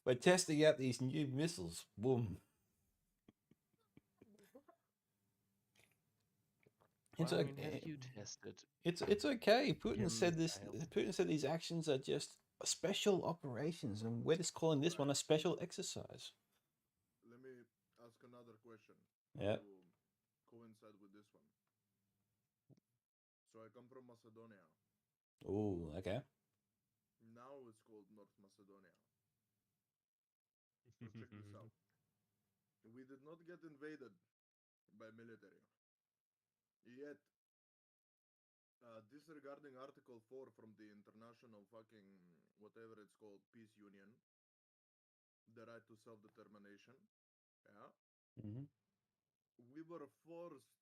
We're testing out these new missiles." Boom. Well, I mean, have you tested? It's okay. Putin Your said this. missiles? Putin said these actions are just special operations, and we're just calling this one a special exercise. Let me ask another question Yeah. to coincide with this one. So I come from Macedonia. Oh, okay. Now it's called North Macedonia. So check this out. We did not get invaded by military. Yet, disregarding Article 4 from the international fucking whatever it's called, Peace Union, the right to self-determination, yeah, Mm-hmm. we were forced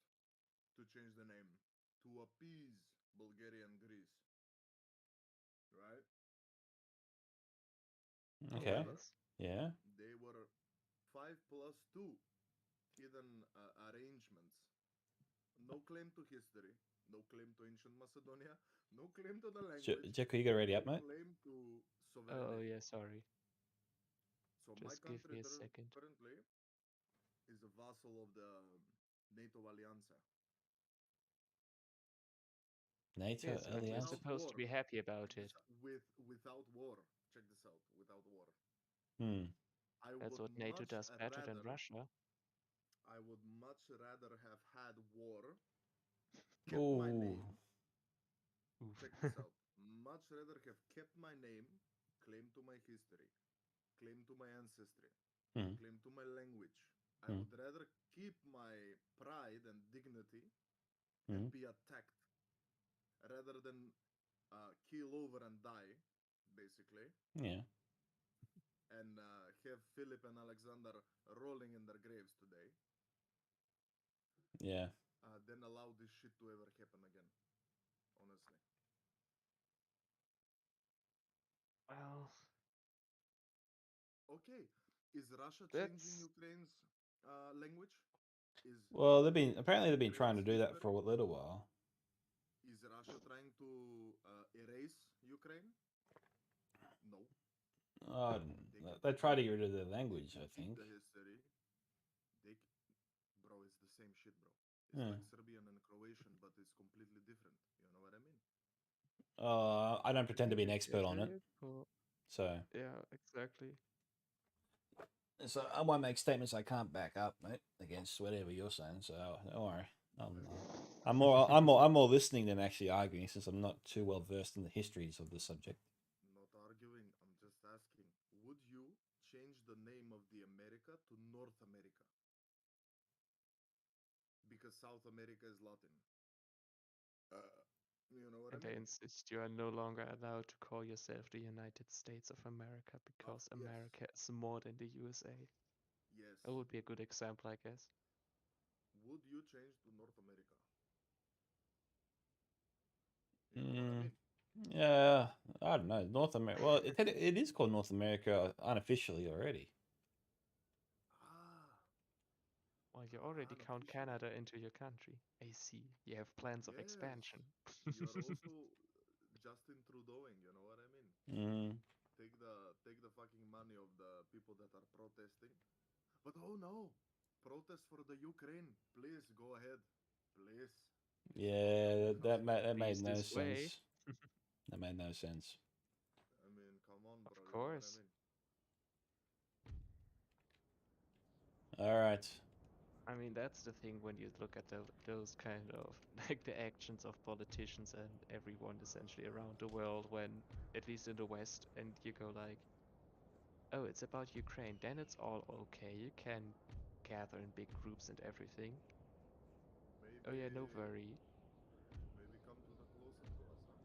to change the name to appease Bulgaria and Greece, right? Okay. However, Yes. Yeah. they were 5+2 hidden arrangements. No claim to history, no claim to ancient Macedonia, no claim to the language, Jacko, you got ready no up, mate? claim to Oh sovereignty. yeah, sorry. So my Just give country me a second. currently is a vassal of the NATO Alliance. NATO Yes, and you're Alliance. supposed to be happy about Check it. this out. Without war. Check this out. Without war. Hmm. I That's would what NATO much does better than rather. Russia. I would much rather have had war, kept my Oh. name. Oof. Check this out. Much rather have kept my name, claim to my history, claim to my ancestry, Hmm. claim to my language. I Hmm. would rather keep my pride and dignity Hmm. and be attacked rather than keel over and die, basically, Yeah. and have Philip and Alexander rolling in their graves today, Yeah. then allow this shit to ever happen again. Honestly. Well, Okay, is Russia changing that's Ukraine's language? Is Well, apparently they've been trying to Ukraine's do that for history? a little while. Is Russia trying to erase Ukraine? No. Oh, They can they keep try the to get rid of the they language, can I keep think. the history. Bro, it's the same shit, bro. It's Yeah. like Serbian and Croatian, but it's completely different. You know what I mean? I don't pretend to be an expert on it, so yeah, exactly. I won't make statements I can't back up, mate, against whatever you're saying. So don't worry. I'm more listening than actually arguing, since I'm not too well versed in the histories of the subject. Not arguing. I'm just asking. Would you change the name of the America to North America? Because South America is Latin. You know what And I they mean? insist you are no longer allowed to call yourself the United States of America because Yes, America is more than the USA. yes. That would be a good example, I guess. Would you change to North America? You know what I mean? Yeah, I don't know. North America. Well, it is called North America unofficially already. Ah, Well, you already count unofficially. Canada into your country. I see. You have plans of Yes, expansion. you're also Justin Trudeauing. You know what I mean? Mm, Take the fucking money of the people that are protesting. But oh no, protest for the Ukraine. Please go ahead, please. yeah, You know what I mean? that made Peace no this way. sense. That made no sense. I mean, come on, bro. Of You know what I course. mean? All right. I mean, that's the thing when you look at those kind of like the actions of politicians and everyone essentially around the world when, at least in the West, and you go like, oh, it's about Ukraine, then it's all okay. You can gather in big groups and everything. Oh yeah, no Maybe, worry. maybe come to the closer to us, huh?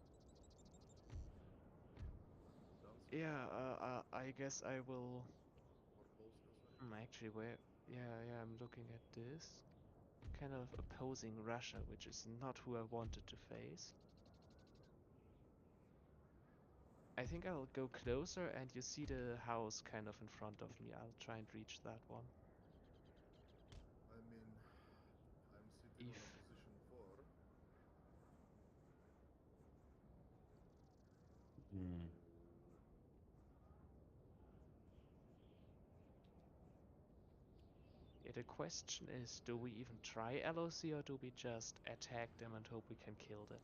Dansk Yeah, I guess I will. or Polska, sorry. Actually, where? Yeah, I'm looking at this. Kind of opposing Russia, which is not who I wanted to face. I think I'll go closer, and you see the house kind of in front of me. I'll try and reach that one. I mean, I'm sitting on a If position 4. Mm. yeah, the question is, do we even try LOC or do we just attack them and hope we can kill them?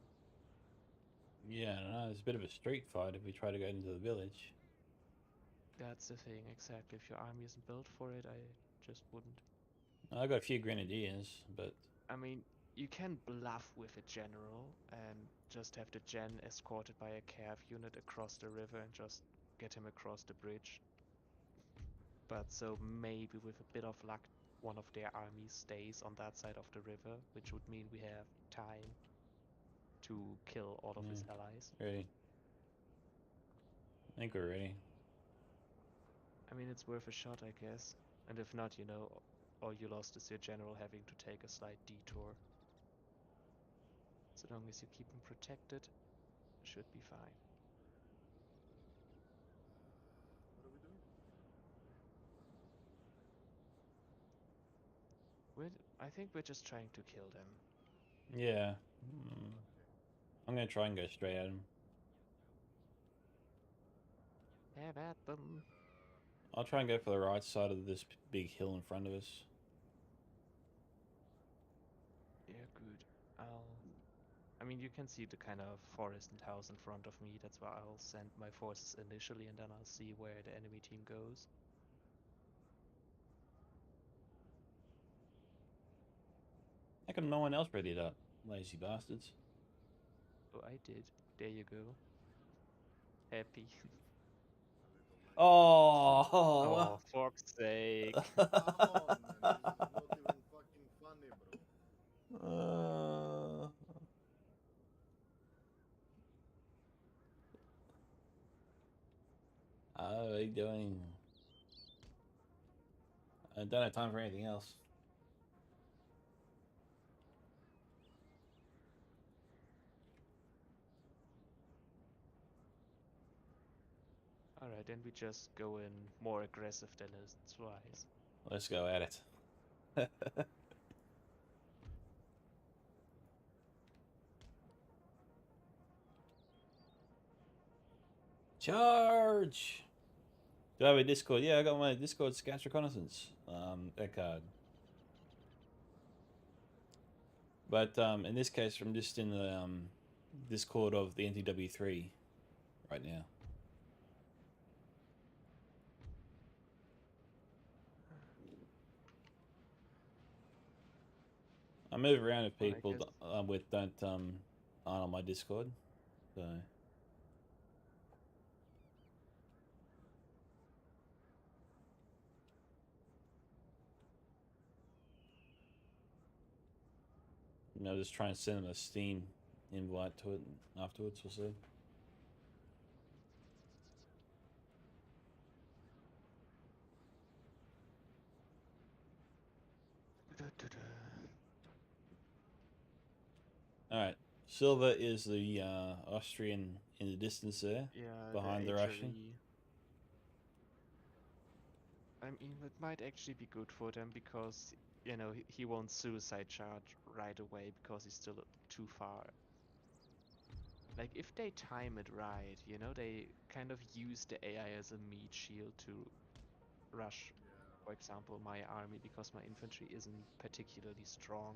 Yeah, I don't know. It's a bit of a street fight if we try to go into the village. That's the thing, exactly. If your army isn't built for it, I just wouldn't. I got a few grenadiers, but I mean, you can bluff with a general and just have the gen escorted by a cav unit across the river and just get him across the bridge. But so maybe with a bit of luck, one of their armies stays on that side of the river, which would mean we have time to kill all of yeah, his allies. ready. I think we're ready. I mean, it's worth a shot, I guess. And if not, all you lost is your general having to take a slight detour. So long as you keep him protected, should be fine. What are we doing? I think we're just trying to kill them. Yeah. Okay. I'm gonna try and go straight at him. Have at them. I'll try and go for the right side of this big hill in front of us. Yeah, good. I mean, you can see the kind of forest and house in front of me. That's where I'll send my forces initially, and then I'll see where the enemy team goes. How come no one else readied up? Lazy bastards. Oh, I did. There you go. Happy. A little lag in the connection. Oh. Oh, fuck's sake. Come on, man. This is not even fucking funny, bro. uh, how are we doing? I don't have time for anything else. Alright, then we just go in more aggressive than it's wise. Let's go at it. Charge! Do I have a Discord? Yeah, I got my Discord Scouts Reconnaissance that card. But in this case, I'm just in the Discord of the NTW3 right now. I move around if Well, I people guess. I'm with don't aren't on my Discord. So just try and send them a Steam invite to it afterwards. We'll see. All right. Silver is the Austrian in the distance there, Yeah, behind the Russian. I mean, it might actually be good for them because, you know, he won't suicide charge right away because he's still too far. Like, if they time it right, you know, they kind of use the AI as a meat shield to rush, for example, my army because my infantry isn't particularly strong.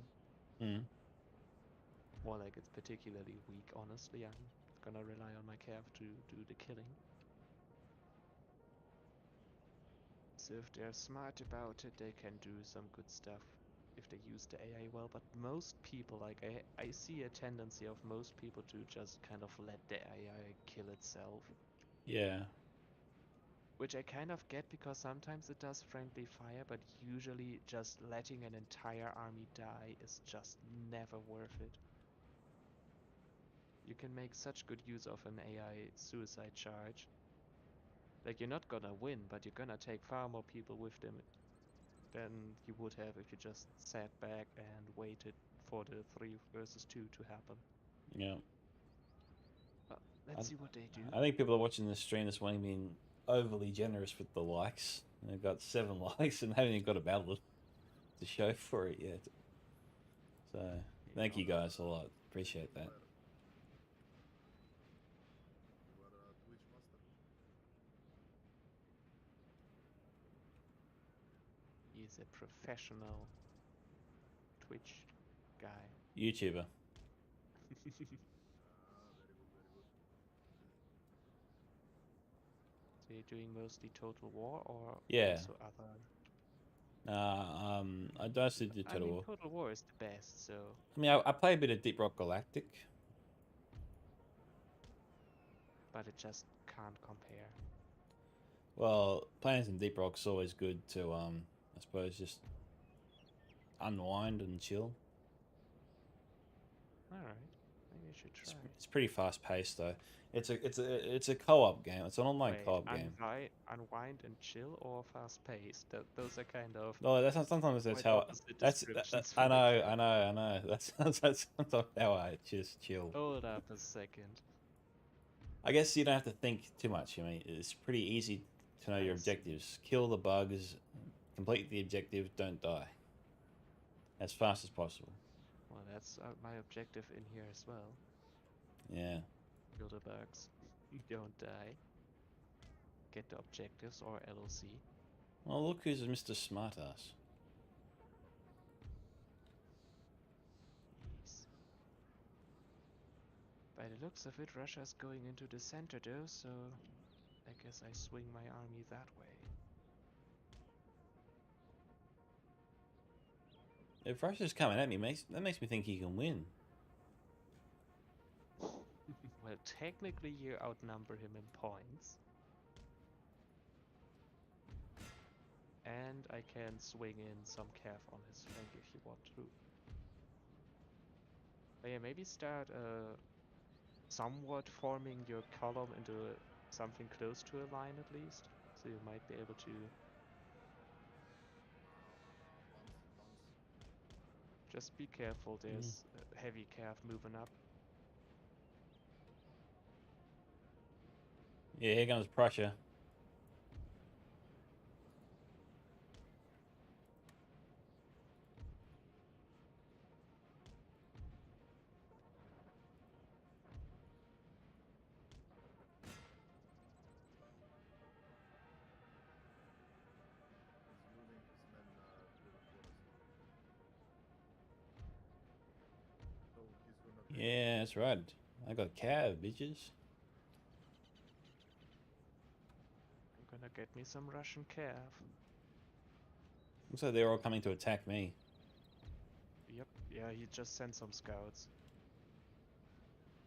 Mm. More like it's particularly weak, honestly. I'm gonna rely on my cav to do the killing. So if they're smart about it, they can do some good stuff if they use the AI well. But most people, like I see a tendency of most people to just kind of let the AI kill itself. Yeah. Which I kind of get because sometimes it does friendly fire, but usually just letting an entire army die is just never worth it. You can make such good use of an AI suicide charge. Like, you're not gonna win, but you're gonna take far more people with them than you would have if you just sat back and waited for the 3 versus 2 to happen. Yeah. Let's see what they do. I think people are watching this stream this morning being overly generous with the likes. They've got 7 likes and haven't even got a battle to show for it yet. So thank you guys a lot. Appreciate that. You are a Twitch master? He's a professional Twitch guy. YouTuber. Very good, very good. So you're doing mostly Total War or Yeah. also other? I don't do I Total mean, War. Total War is the best, so... I mean, I play a bit of Deep Rock Galactic. But it just can't compare. Well, playing some Deep Rock's always good to, I suppose, just unwind and chill. Alright, maybe I should try. It's pretty fast paced though. It's a co-op game. It's an online co-op game. Unwind and chill or fast paced? Those are kind of No, that's not, sometimes that's quite how. opposite That's descriptions I for know, the I know, I know. That's sometimes how I just chill. Hold up a second. I guess you don't have to think too much. I mean, it's pretty easy to know your I see. objectives. Kill the bugs, complete the objective, don't die. As fast as possible. Well, that's my objective in here as well. Yeah. Kill the bugs. Don't die. Get the objectives or LOC. Well, look who's Mr. Smartass. Yes. By the looks of it, Russia's going into the center though, so I guess I swing my army that way. If Russia's coming at me, that makes me think he can win. Well, technically you outnumber him in points. And I can swing in some cav on his flank if you want to. But yeah, maybe start somewhat forming your column into something close to a line at least. So you might be able to Once. just be careful, there's heavy cav moving up. Yeah, here comes Prussia. He's moving his men through the forest. So he's gonna take Yeah, that's right. I got cav, bitches. I'm gonna get me some Russian cav. Looks like they're all coming to attack me. Yep, yeah, he just sent some scouts.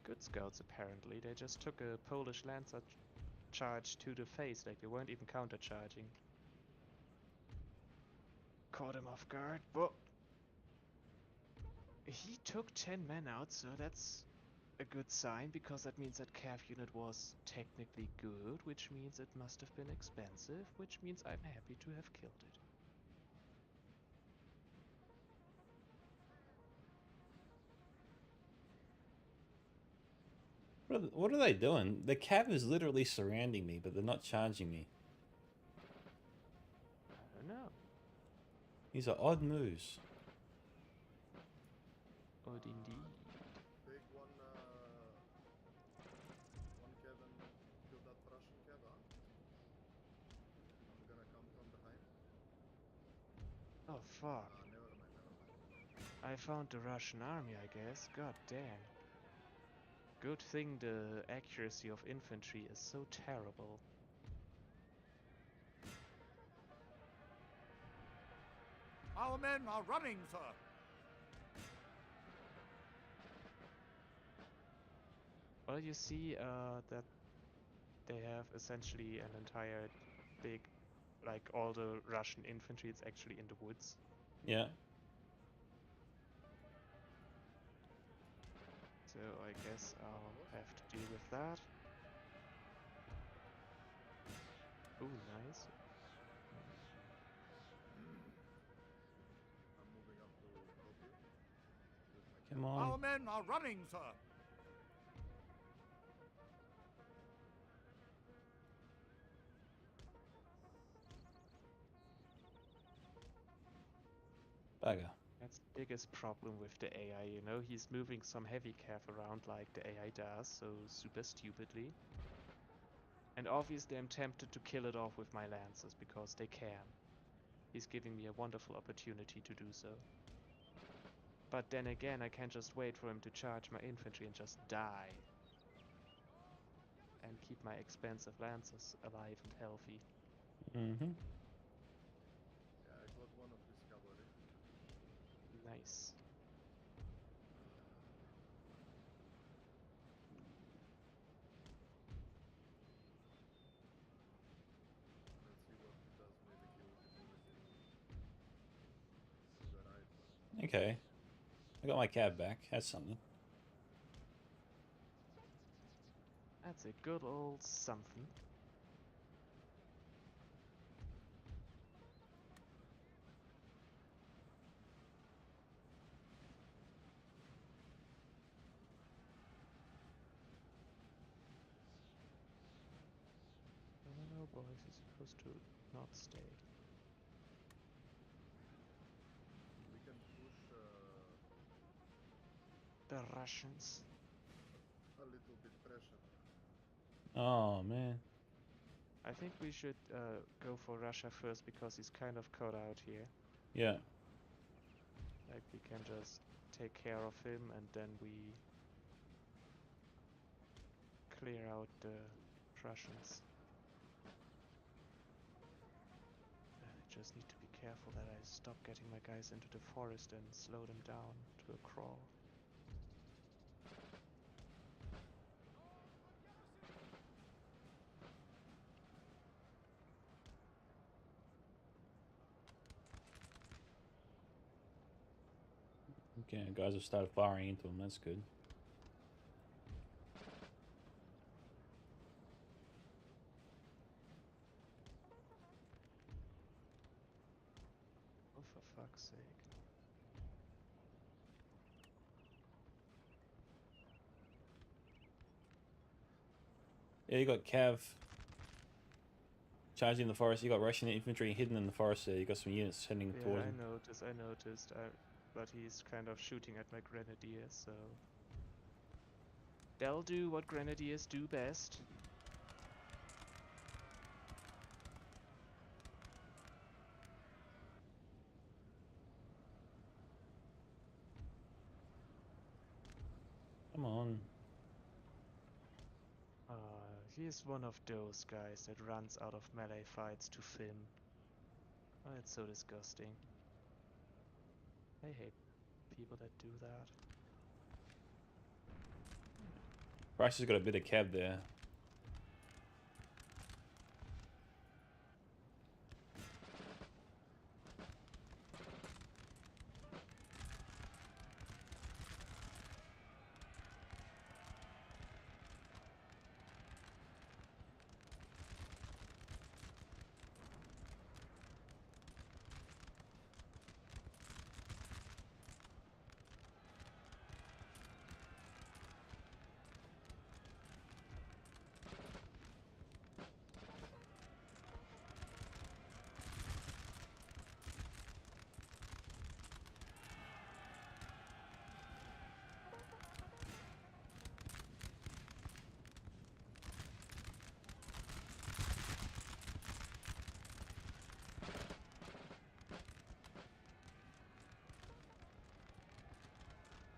Good scouts, apparently. They just took a Polish Lancer charge to the face, like they weren't even counter-charging. Caught him off guard. Whoa! He took 10 men out, so that's a good sign because that means that Cav unit was technically good, which means it must have been expensive, which means I'm happy to have killed it. What are they doing? The cab is literally surrounding me, but they're not charging me. I don't know. These are odd moves. Odd indeed. Take one cab and kill that Russian cab, huh? I'm gonna come from behind. Oh fuck. Never mind, never mind. I found the Russian army, I guess. God damn. Good thing the accuracy of infantry is so terrible. Our men are running, sir. Well, you see that they have essentially an entire big, like all the Russian infantry is actually in the woods. Yeah. So I guess I'll have to deal with that. Ooh, nice. I'm moving up to help you with my Come cab. on. Our men are running, sir. Bugger. That's the biggest problem with the AI, you know? He's moving some heavy cav around like the AI does, so super stupidly. And obviously I'm tempted to kill it off with my lancers, because they can. He's giving me a wonderful opportunity to do so. But then again, I can't just wait for him to charge my infantry and just die. And keep my expensive lancers alive and healthy. Mm-hmm. Yeah, I got one of his cavalry. Nice. Let's see what he does. Maybe he will be moving to the right, but Okay. I got my cab back. That's something. That's a good old something. No, boys, you're supposed to not stay. we can push The Russians. a little bit pressure. Oh, man. I think we should go for Russia first because he's kind of caught out here. Yeah. Like we can just take care of him and then we clear out the Russians. I just need to be careful that I stop getting my guys into the forest and slow them down to a crawl. Okay, guys have started firing into them. That's good. Oh, for fuck's sake. Yeah, you got Cav charging the forest. You got Russian infantry hidden in the forest there. You got some units heading Yeah, towards I him. noticed. But he's kind of shooting at my grenadiers, so... They'll do what grenadiers do best. Come on. He's one of those guys that runs out of melee fights to Finn. Oh, it's so disgusting. I hate people that do that. Russia's got a bit of Cav there.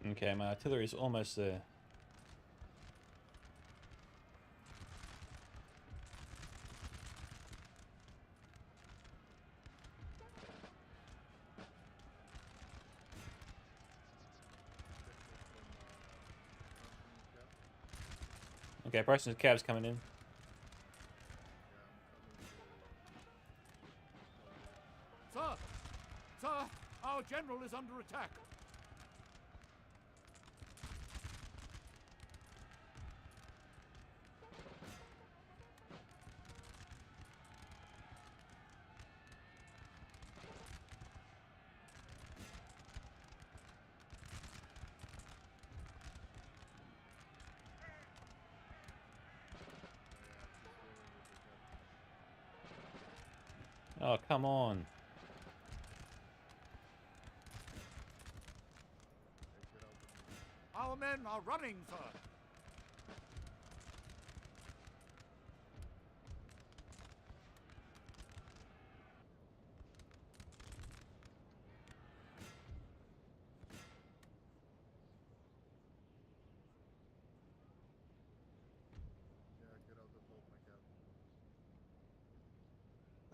Okay, my artillery is almost there. Okay, Bryson's cab's coming in. Sir! Sir! Our general is under attack! Oh, come on. Our men are running, sir!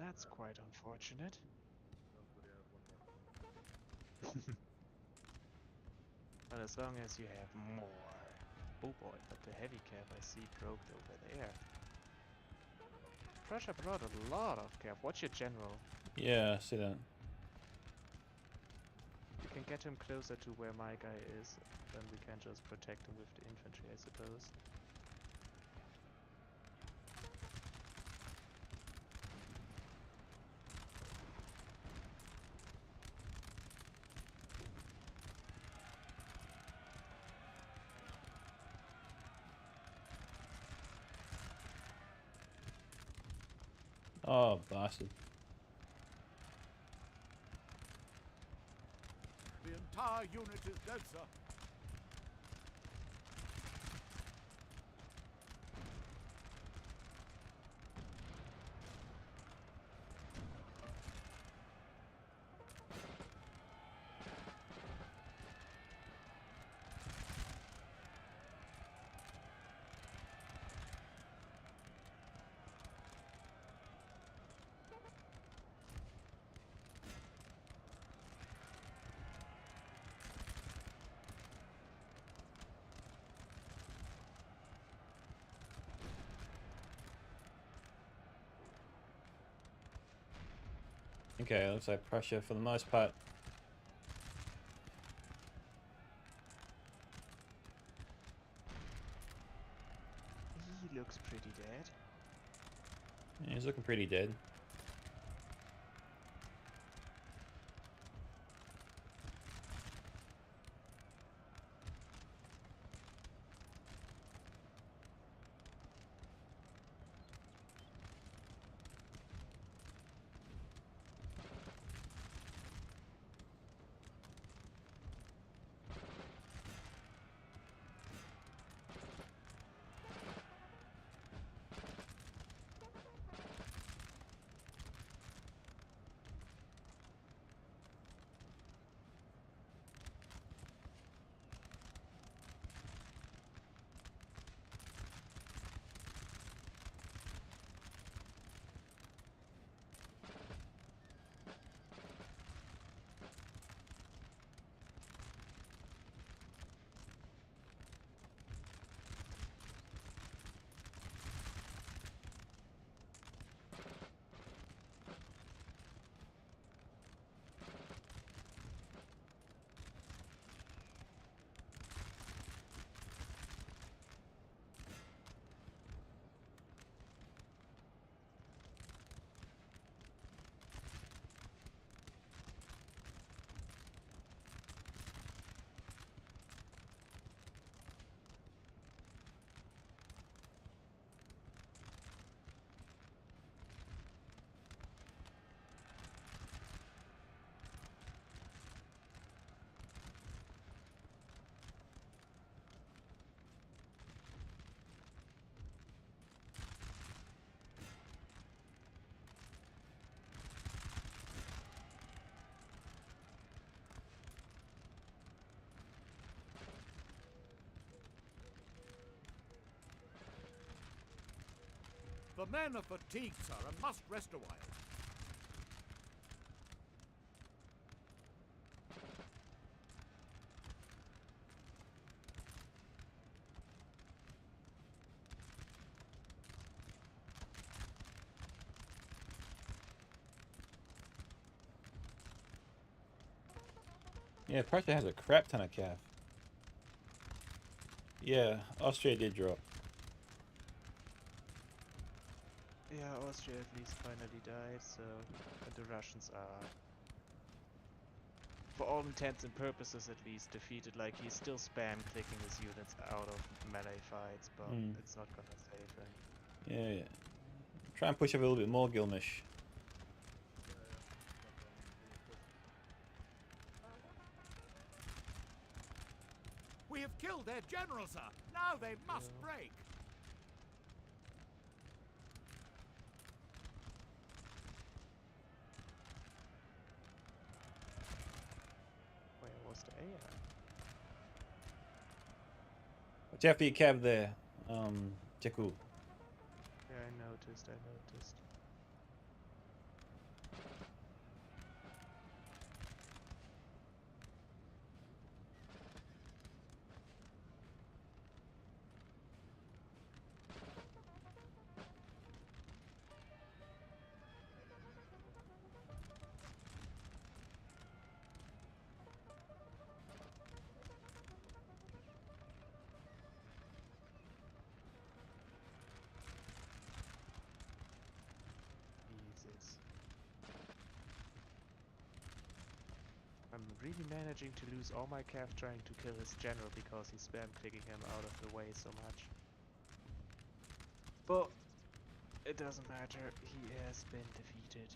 That's quite unfortunate. But as long as you have more. Oh boy, but the heavy cap I see broke over there. Prussia brought a lot of cap. Watch your general. Yeah, I see that. You can get him closer to where my guy is, then we can just protect him with the infantry, I suppose. Oh, bastard. The entire unit is dead, sir. Okay, looks like Prussia for the most part. He looks pretty dead. Yeah, he's looking pretty dead. The men are fatigued, sir, and must rest a while. Yeah, Prussia has a crap ton of cav. Yeah, Austria did drop. Yeah, Austria at least finally died, so and the Russians are, for all intents and purposes at least, defeated. Like, he's still spam clicking his units out of melee fights, but it's not gonna save him. Yeah, yeah. Try and push up a little bit more, Gilmish. Yeah, yeah. But I'm being pushed. We have killed their general, sir. Now they must Yeah. break. Where was the AI? Watch out for your cav there, Jakku. Yeah, I noticed. Jesus. I'm really managing to lose all my cav trying to kill his general because he's spam clicking him out of the way so much. But it doesn't matter, he has been defeated.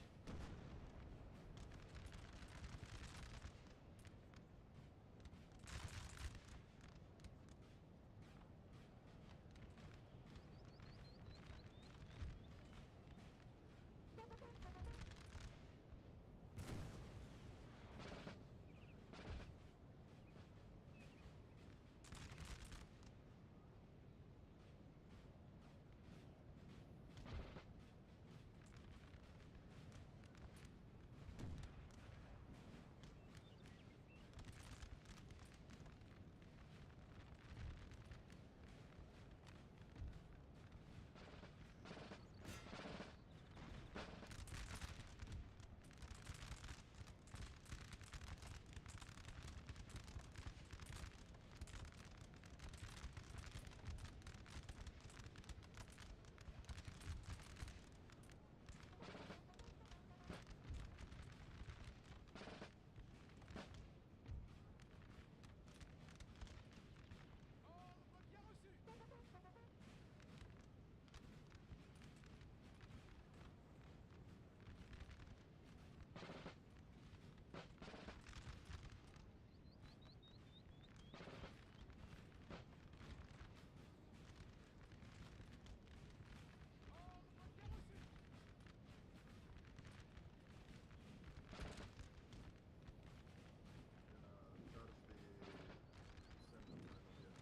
Charge the center line again.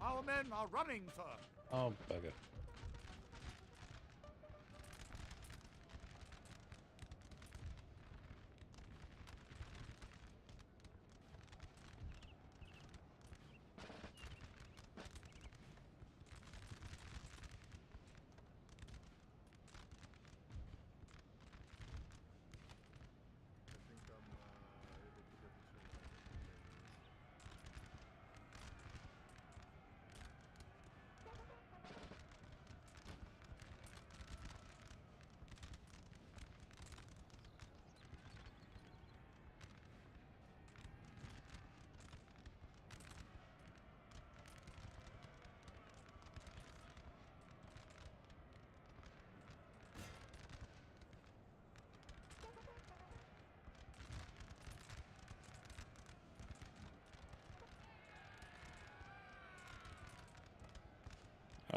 Our men are running, sir. Oh, bugger. I think I'm able to get the shield back if I'm playing this.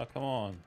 Oh, come on.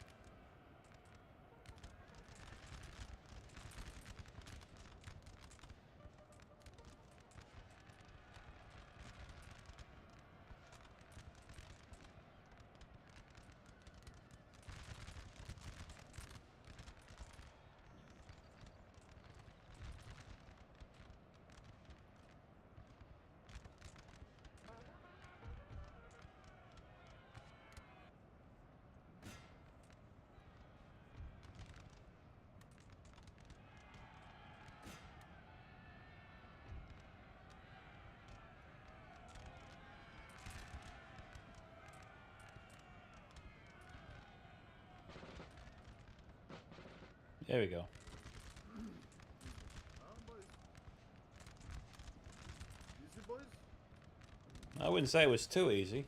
There we go. Boys? Easy, boys? I wouldn't say it was too easy.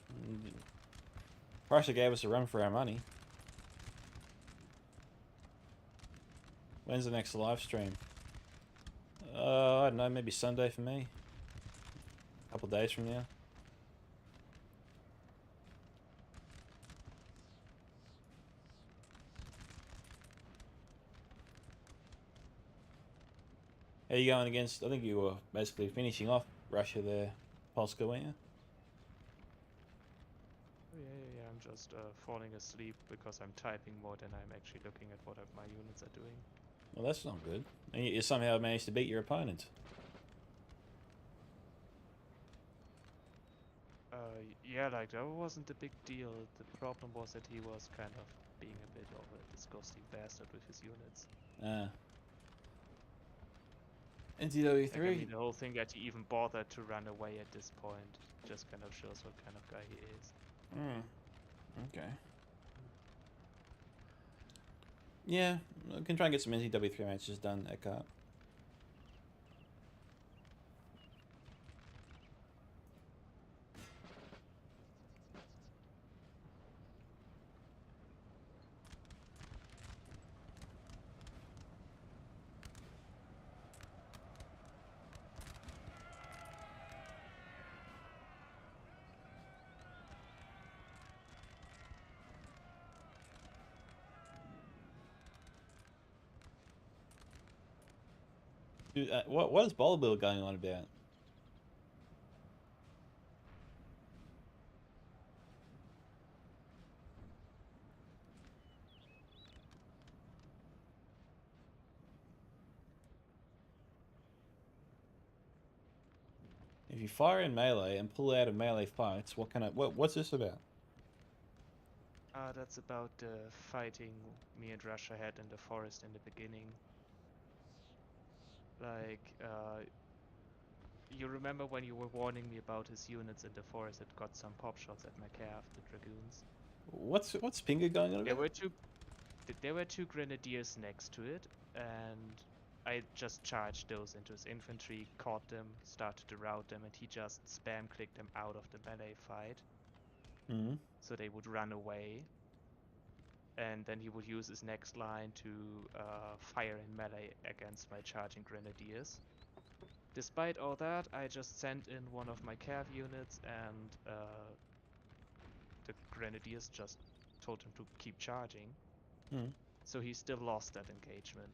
Russia gave us a run for our money. When's the next live stream? I don't know, maybe Sunday for me. A couple days from now. How you going against? I think you were basically finishing off Russia there, Polska, weren't you? Yeah. I'm just falling asleep because I'm typing more than I'm actually looking at what my units are doing. Well, that's not good. And you somehow managed to beat your opponent. Yeah, like that wasn't a big deal. The problem was that he was kind of being a bit of a disgusting bastard with his units. NTW3. Like, I mean, the whole thing that he even bothered to run away at this point just kind of shows what kind of guy he is. Okay. Yeah, I can try and get some NTW3 matches done, Eckhart. Dude, what is Bolibill going on about? If you fire in melee and pull out of melee fights, what's this about? That's about the fighting me and Russia had in the forest in the beginning. Like, you remember when you were warning me about his units in the forest that got some pop shots at my calf, the dragoons? What's Pinga going on There about? were two grenadiers next to it, and I just charged those into his infantry, caught them, started to rout them, and he just spam clicked them out of the melee fight. So they would run away, and then he would use his next line to fire in melee against my charging grenadiers. Despite all that, I just sent in one of my cav units, and the grenadiers just told him to keep charging. So he still lost that engagement.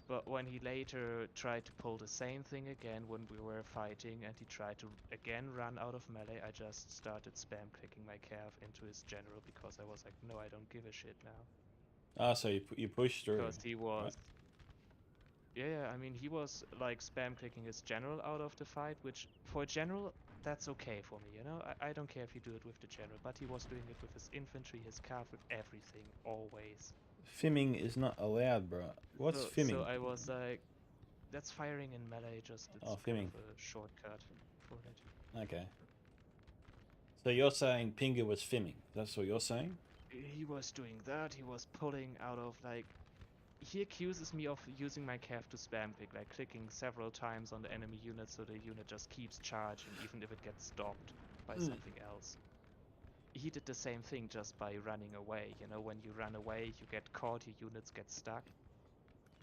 But when he later tried to pull the same thing again when we were fighting, and he tried to again run out of melee, I just started spam clicking my cav into his general because I was like, no, I don't give a shit now. Ah, so you pushed through. Because he was, right? yeah, I mean, he was like spam clicking his general out of the fight, which for a general, that's okay for me, you know? I don't care if you do it with the general, but he was doing it with his infantry, his cav, with everything, always. Fimming is not allowed, bro. What's fimming? So I was like, that's firing in melee, just it's kind fimming. of a shortcut for it. Okay. So you're saying Pinga was fimming? That's what you're saying? He was doing that, he was pulling out of, like, he accuses me of using my cav to spam click, like clicking several times on the enemy unit so the unit just keeps charging even if it gets stopped by something else. He did the same thing just by running away. You know, when you run away, you get caught, your units get stuck.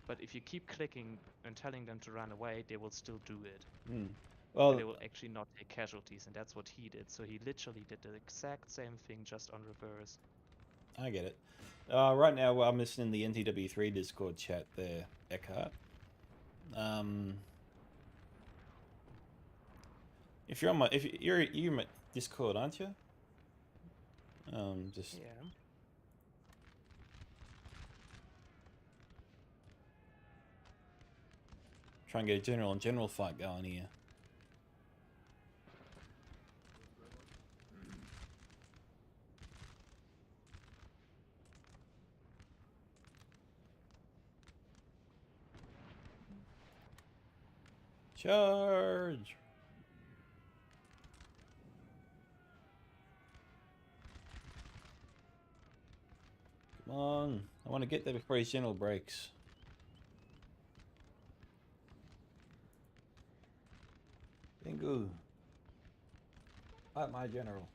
But if you keep clicking and telling them to run away, they will still do it. Well, And they will actually not take casualties, and that's what he did. So he literally did the exact same thing, just on reverse. I get it. Right now, I'm listening to the NTW3 Discord chat there, Eckhart. If you're on my, if you're my Discord, aren't you? Just Yeah. try and get a general and general fight going here. Charge! Come on, I want to get there before his general breaks. Bingo. Fight my general.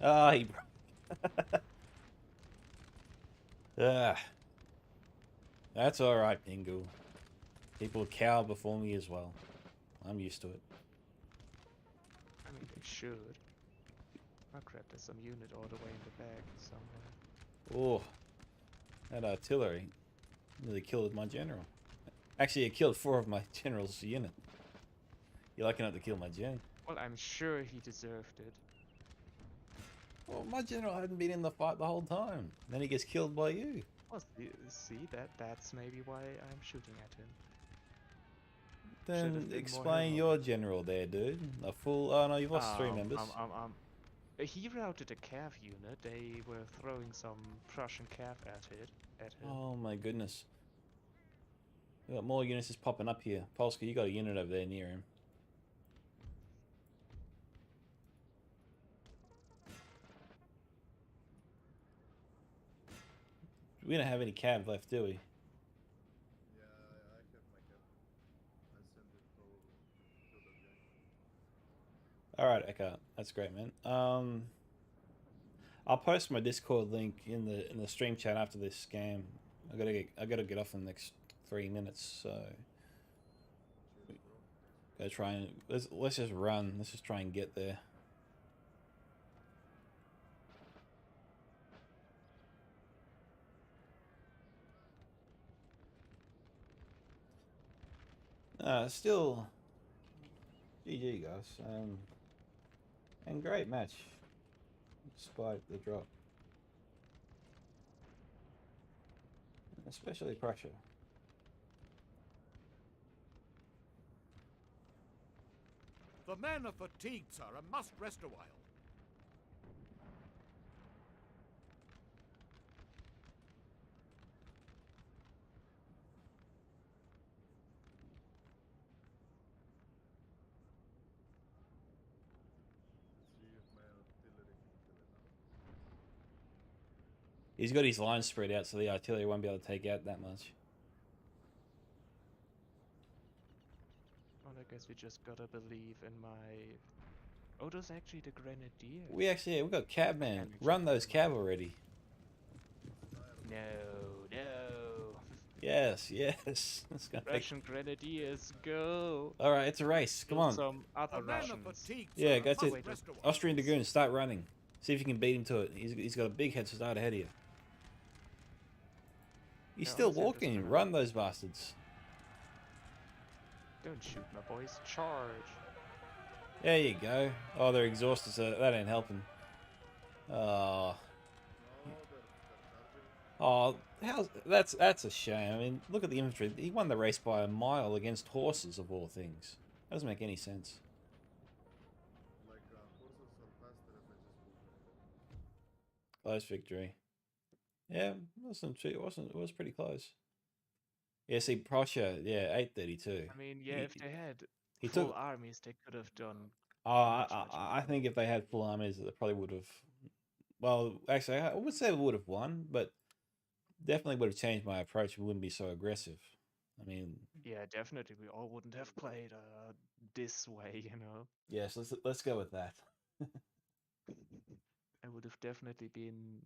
Ah, he. Ah, that's all right, Bingo. People cower before me as well. I'm used to it. I mean, they should. Oh crap, there's some unit all the way in the back somewhere. Oh, that artillery nearly killed my general. Actually, it killed 4 of my general's unit. You're lucky not to kill my gen. Well, I'm sure he deserved it. Well, my general hadn't been in the fight the whole time. Then he gets killed by you. Well, see that's maybe why I'm shooting at him. Then been more explain him your on. general there, dude. A full. Oh no, you've lost 3 members. He routed a cav unit. They were throwing some Prussian cav at him. Oh my goodness. We got more units just popping up here. Polska, you got a unit over there near him. We don't have any cav left, do we? Yeah, I have my cap. I send it to the guy. All right, Eckhart. That's great, man. I'll post my Discord link in the stream chat after this scam. I gotta get off in the next 3 minutes, so Cheers, bro. go try and let's just run. Let's just try and get there. Still, GG guys. And great match, despite the drop, especially Prussia. The men are fatigued, sir, and must rest a while. Let's see if my artillery can kill it now. He's got his lines spread out, so the artillery won't be able to take out that much. Well, I guess we just gotta believe in my. Oh, those actually the grenadiers. We got cab man. Damage Run is those good. cab already. No. Yes. It's gonna take. Russian grenadiers, go. All right, it's a race. Come Kill on. some other The men are Russians. fatigued, sir, Yeah, and that's must it. rest a while. Austrian Dragoons, start running. See if you can beat him to it. He's got a big head start ahead of you. He's Yeah, still honestly, I'm just walking. gonna- Run those bastards. Don't shoot, my boys. Charge. There you go. Oh, they're exhausted, so that ain't helping. Oh, No, they're charging. that's a shame. I mean, look at the infantry. He won the race by a mile against horses, of all things. That doesn't make any sense. Like horses are faster if I just move them. Close victory. Yeah, it was pretty close. Yeah, see, Prussia, yeah, 832. I mean, yeah, if they had He full took. armies, they could have done. I much I more. think if they had full armies, they probably would have. Well, actually, I would say they would have won, but definitely would have changed my approach. We wouldn't be so aggressive. I mean, Yeah, definitely. We all wouldn't have played this way, you know. yes, let's go with that. I would have definitely been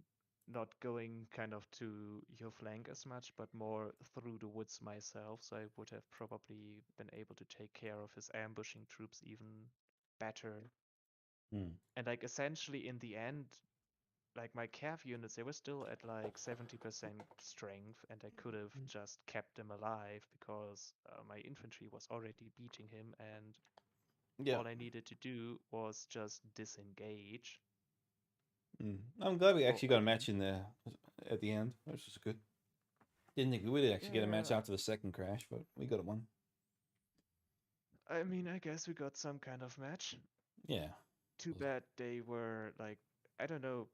not going kind of to your flank as much, but more through the woods myself. So I would have probably been able to take care of his ambushing troops even better. Hmm. And like essentially in the end, like my cav units, they were still at like 70% strength, and I could have just kept them alive because my infantry was already beating him, and Yeah. all I needed to do was just disengage. I'm glad we Well, actually I got a mean, match in there at the end, which was good. Didn't think we would actually get a match yeah, after the second crash, but we got one. I mean, I guess we got some kind of match. Yeah. Too bad they were like, I don't know,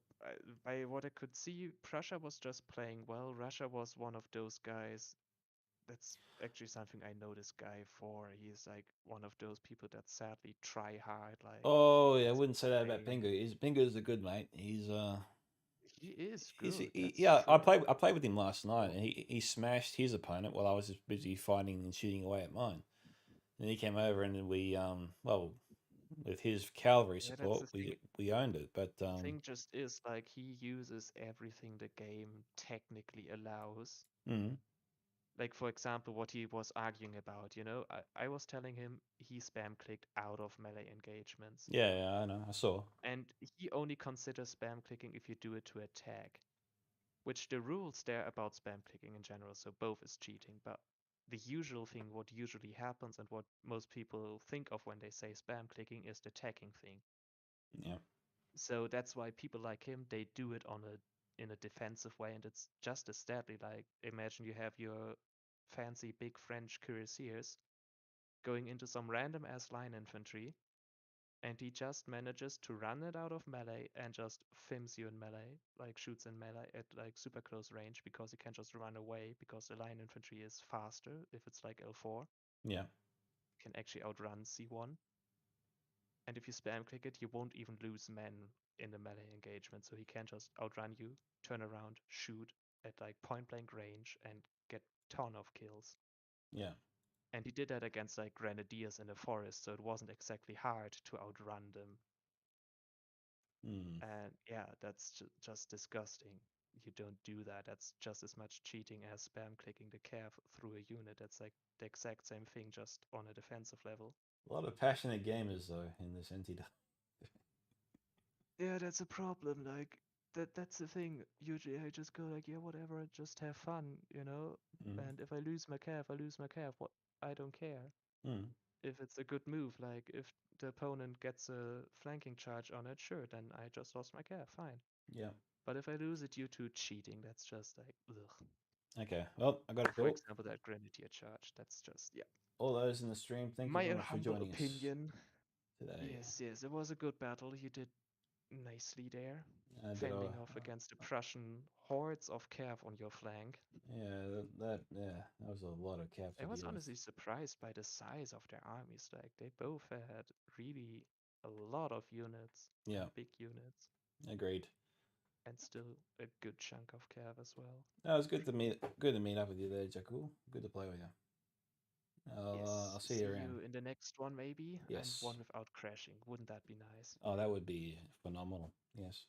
by what I could see, Prussia was just playing well. Russia was one of those guys. That's actually something I know this guy for. He's like one of those people that sadly try hard. Like, Oh yeah, I wants wouldn't say that to about play. Pingu. Pingu's a good mate. He is He's good. he, That's yeah. true. I played with him last night, and he smashed his opponent while I was just busy fighting and shooting away at mine. And he came over, and we well, with his cavalry Yeah, that's the support, thing. we owned it. But The thing just is like he uses everything the game technically allows. mm, Like, for example, what he was arguing about, I was telling him he spam clicked out of melee engagements. yeah, I know, I saw. And he only considers spam clicking if you do it to attack, which the rules there about spam clicking in general, so both is cheating, but the usual thing, what usually happens and what most people think of when they say spam clicking is the tagging thing. Yeah, So that's why people like him, they do it in a defensive way, and it's just as deadly. Like, imagine you have your fancy big French cuirassiers going into some random ass line infantry, and he just manages to run it out of melee and just fims you in melee, like shoots in melee at like super close range because he can just run away because the line infantry is faster if it's like L4. yeah, Can actually outrun C1. And if you spam click it, you won't even lose men in the melee engagement. So he can just outrun you, turn around, shoot at like point blank range, and get ton of kills. yeah. And he did that against like grenadiers in the forest, so it wasn't exactly hard to outrun them. Mm. And yeah, that's just disgusting. You don't do that. That's just as much cheating as spam clicking the cav through a unit. That's like the exact same thing, just on a defensive level. A lot of passionate gamers though in this NTW. Yeah, that's a problem. Like that's the thing. Usually I just go like, yeah, whatever, just have fun, Mm. And if I lose my calf, I lose my calf. What I don't care. Mm. If it's a good move, like if the opponent gets a flanking charge on it, sure, then I just lost my calf, fine. Yeah. But if I lose it due to cheating, that's just like, ugh. Okay. Well, I got to Like, for go. example, that grenadier charge, that's just, yeah. All those in the stream, thank you My very much for humble joining us opinion. today. Yes, it was a good battle. You did nicely there, I did fending off against the Prussian hordes of cav on your flank. yeah, that was a lot of cap I to was deal with. honestly surprised by the size of their armies. Like, they both had really a lot of units, Yeah, big units, agreed. and still a good chunk of cav as well. No, it was good to meet up with you there, Jakul. Good to play with you. I'll Yes, see see you around. you in the next one maybe, and Yes. one without crashing. Wouldn't that be nice? Oh, that would be phenomenal. Yes.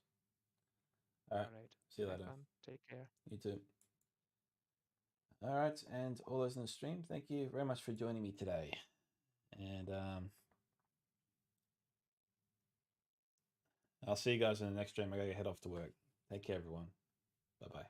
All right. All right, See you have later. fun. Take care. You too. All right, and all those in the stream, thank you very much for joining me today. And I'll see you guys in the next stream. I gotta head off to work. Take care, everyone. Bye bye.